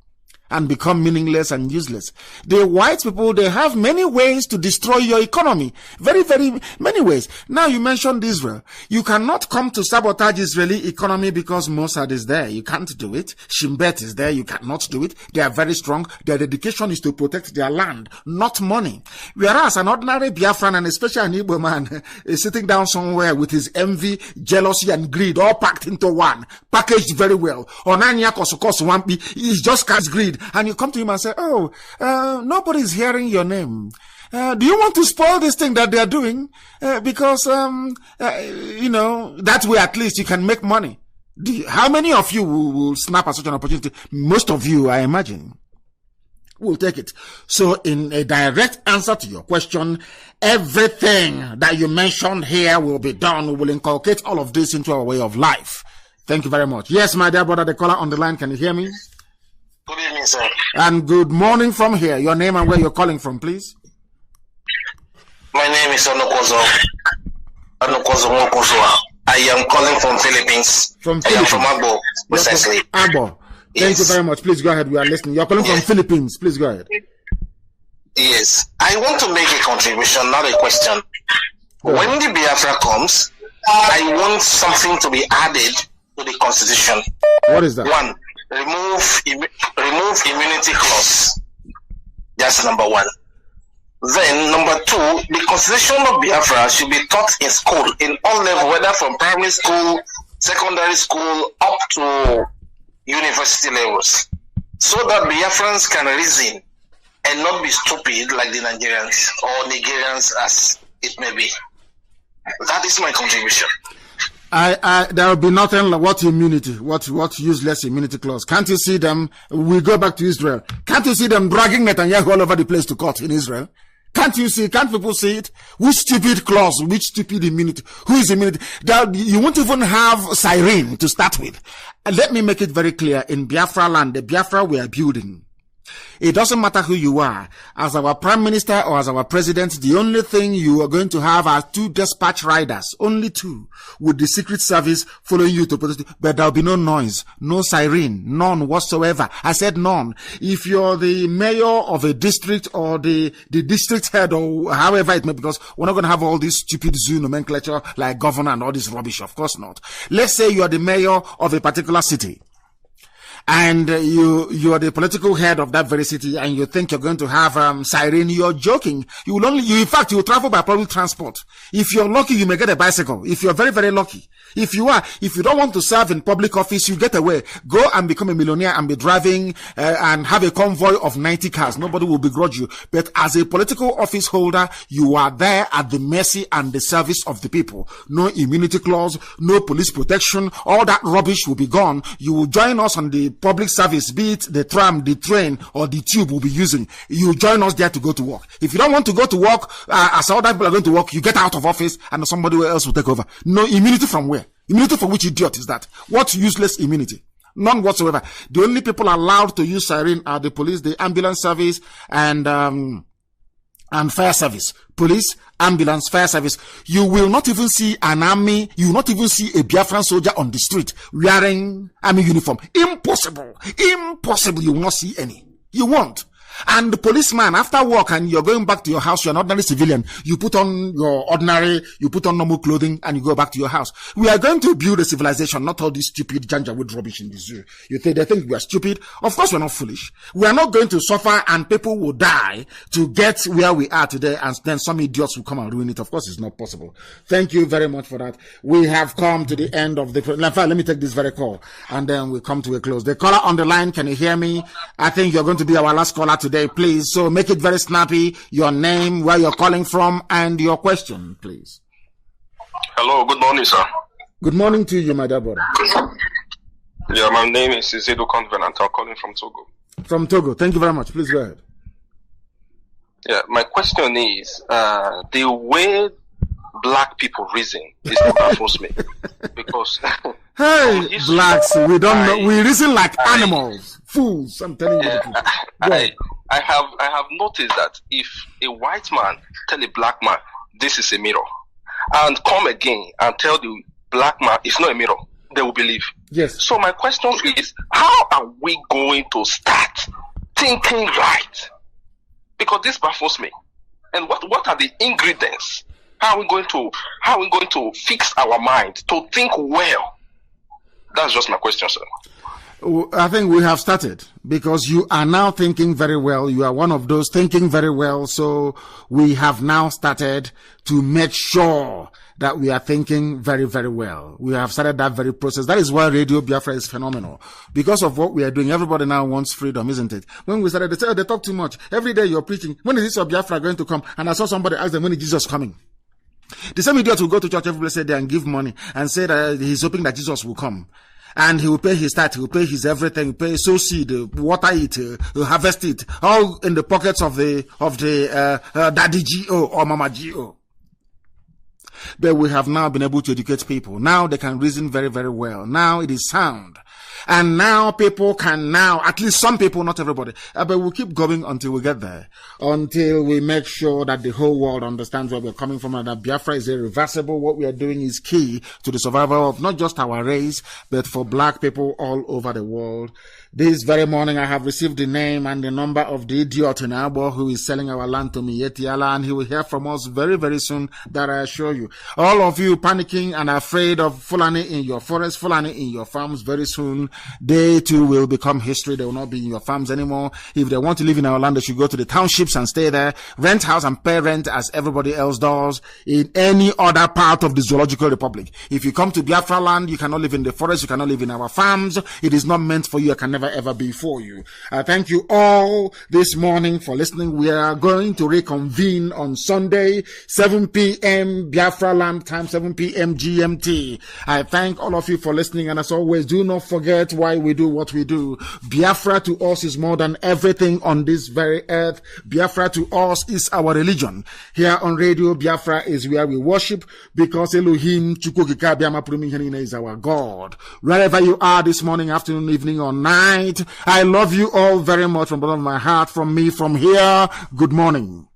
and become meaningless and useless. The white people, they have many ways to destroy your economy. Very, very many ways. Now you mentioned Israel. You cannot come to sabotage Israeli economy because Mossad is there. You can't do it. Shin Bet is there. You cannot do it. They are very strong. Their dedication is to protect their land, not money. Whereas an ordinary Biafran, and especially an Igbo man, is sitting down somewhere with his envy, jealousy, and greed all packed into one, packaged very well. Onanya Kosokos Wampi, he just cast greed. And you come to him and say, nobody's hearing your name. Do you want to spoil this thing that they are doing? Because, that way at least you can make money. How many of you will snap at such an opportunity? Most of you, I imagine. we'll take it. So in a direct answer to your question, everything that you mentioned here will be done. We will inculcate all of this into our way of life. Thank you very much. Yes, my dear brother, the caller on the line, can you hear me? Good evening, sir. And good morning from here. Your name and where you're calling from, please. My name is Anokozo Mokozoa. I am calling from Philippines. I am from Agbo, precisely. Agbo. Thank you very much. Please go ahead. We are listening. You're calling from Philippines. Please go ahead. Yes. I want to make a contribution, not a question. When the Biafra comes, I want something to be added to the constitution. What is that? One, remove immunity clause. That's number one. Then, number two, the constitution of Biafra should be taught in school, in all levels, whether from primary school, secondary school, up to university levels, so that Biafrans can reason and not be stupid like the Nigerians or Nigerians, as it may be. That is my contribution. There will be nothing like what immunity, what useless immunity clause. Can't you see them? We go back to Israel. Can't you see them dragging Netanyahu all over the place to court in Israel? Can't you see? Can't people see it? Which stupid clause? Which stupid immunity? Who is immunity? You won't even have siren to start with. And let me make it very clear. In Biafra land, the Biafra we are building, it doesn't matter who you are. As our prime minister or as our president, the only thing you are going to have are 2 dispatch riders, only 2, with the secret service following you to protest. But there'll be no noise, no siren, none whatsoever. I said none. If you're the mayor of a district or the district head or however it may be, because we're not going to have all this stupid zoo nomenclature like governor and all this rubbish. Of course not. Let's say you are the mayor of a particular city, and you are the political head of that very city, and you think you're going to have siren. You're joking. In fact, you will travel by public transport. If you're lucky, you may get a bicycle. If you're very, very lucky. If you don't want to serve in public office, you get away. Go and become a millionaire and be driving and have a convoy of 90 cars. Nobody will begrudge you. But as a political office holder, you are there at the mercy and the service of the people. No immunity clause, no police protection. All that rubbish will be gone. You will join us on the public service, be it the tram, the train, or the tube we'll be using. You join us there to go to work. If you don't want to go to work, as other people are going to work, you get out of office and somebody else will take over. No immunity from where? Immunity from which idiot is that? What useless immunity? None whatsoever. The only people allowed to use siren are the police, the ambulance service, and fire service. Police, ambulance, fire service. You will not even see an army, you will not even see a Biafran soldier on the street wearing army uniform. Impossible. Impossible. You will not see any. You won't. And the policeman, after work and you're going back to your house, you're an ordinary civilian. You put on you put on normal clothing and you go back to your house. We are going to build a civilization, not all this stupid janjaweed rubbish in the zoo. They think we are stupid. Of course we're not foolish. We are not going to suffer and people will die to get where we are today, and then some idiots will come and ruin it. Of course it's not possible. Thank you very much for that. We have come to the end of the... In fact, let me take this very call and then we come to a close. The caller on the line, can you hear me? I think you're going to be our last caller today, please. So make it very snappy. Your name, where you're calling from, and your question, please. Hello, good morning, sir. Good morning to you, my dear brother. Yeah, my name is Izedo Convenant. I'm calling from Togo. From Togo. Thank you very much. Please go ahead. Yeah, my question is, the way black people reason is what baffles me. Because hey, blacks, we don't know. We reason like animals. Fools, I'm telling you. I have noticed that if a white man tell a black man this is a mirror, and come again and tell the black man it's not a mirror, they will believe. Yes. So my question is, how are we going to start thinking right? Because this baffles me. And what are the ingredients? How are we going to fix our mind to think well? That's just my question, sir. I think we have started, because you are now thinking very well. You are one of those thinking very well. So we have now started to make sure that we are thinking very, very well. We have started that very process. That is why Radio Biafra is phenomenal. Because of what we are doing, everybody now wants freedom, isn't it? When we started, they say, oh, they talk too much. Every day you're preaching. When is this of Biafra going to come? And I saw somebody ask them, when is Jesus coming? The same idiot will go to church every blessed day and give money and say that he's hoping that Jesus will come. And he will pay his tax, he will pay his everything, pay sow seed, water it, harvest it, all in the pockets of the daddy GO or mama GO. But we have now been able to educate people. Now they can reason very, very well. Now it is sound. And now people can now, at least some people, not everybody, but we'll keep going until we get there. Until we make sure that the whole world understands where we're coming from and that Biafra is irreversible. What we are doing is key to the survival of not just our race, but for black people all over the world. This very morning, I have received the name and the number of the idiot in Abo who is selling our land to me, Yetiala, and he will hear from us very, very soon, that I assure you. All of you panicking and afraid of Fulani in your forest, Fulani in your farms, very soon, they too will become history. They will not be in your farms anymore. If they want to live in our land, they should go to the townships and stay there, rent house and pay rent as everybody else does in any other part of the Zoological Republic. If you come to Biafra land, you cannot live in the forest, you cannot live in our farms. It is not meant for you. I can never ever be for you. I thank you all this morning for listening. We are going to reconvene on Sunday, 7 p.m. Biafra land time, 7 p.m. GMT. I thank all of you for listening, and as always, do not forget why we do what we do. Biafra to us is more than everything on this very earth. Biafra to us is our religion. Here on Radio Biafra is where we worship, because Elohim Chukwukika Biama Prumihenine is our God. Wherever you are this morning, afternoon, evening, or night, I love you all very much from the bottom of my heart. From me, from here, good morning.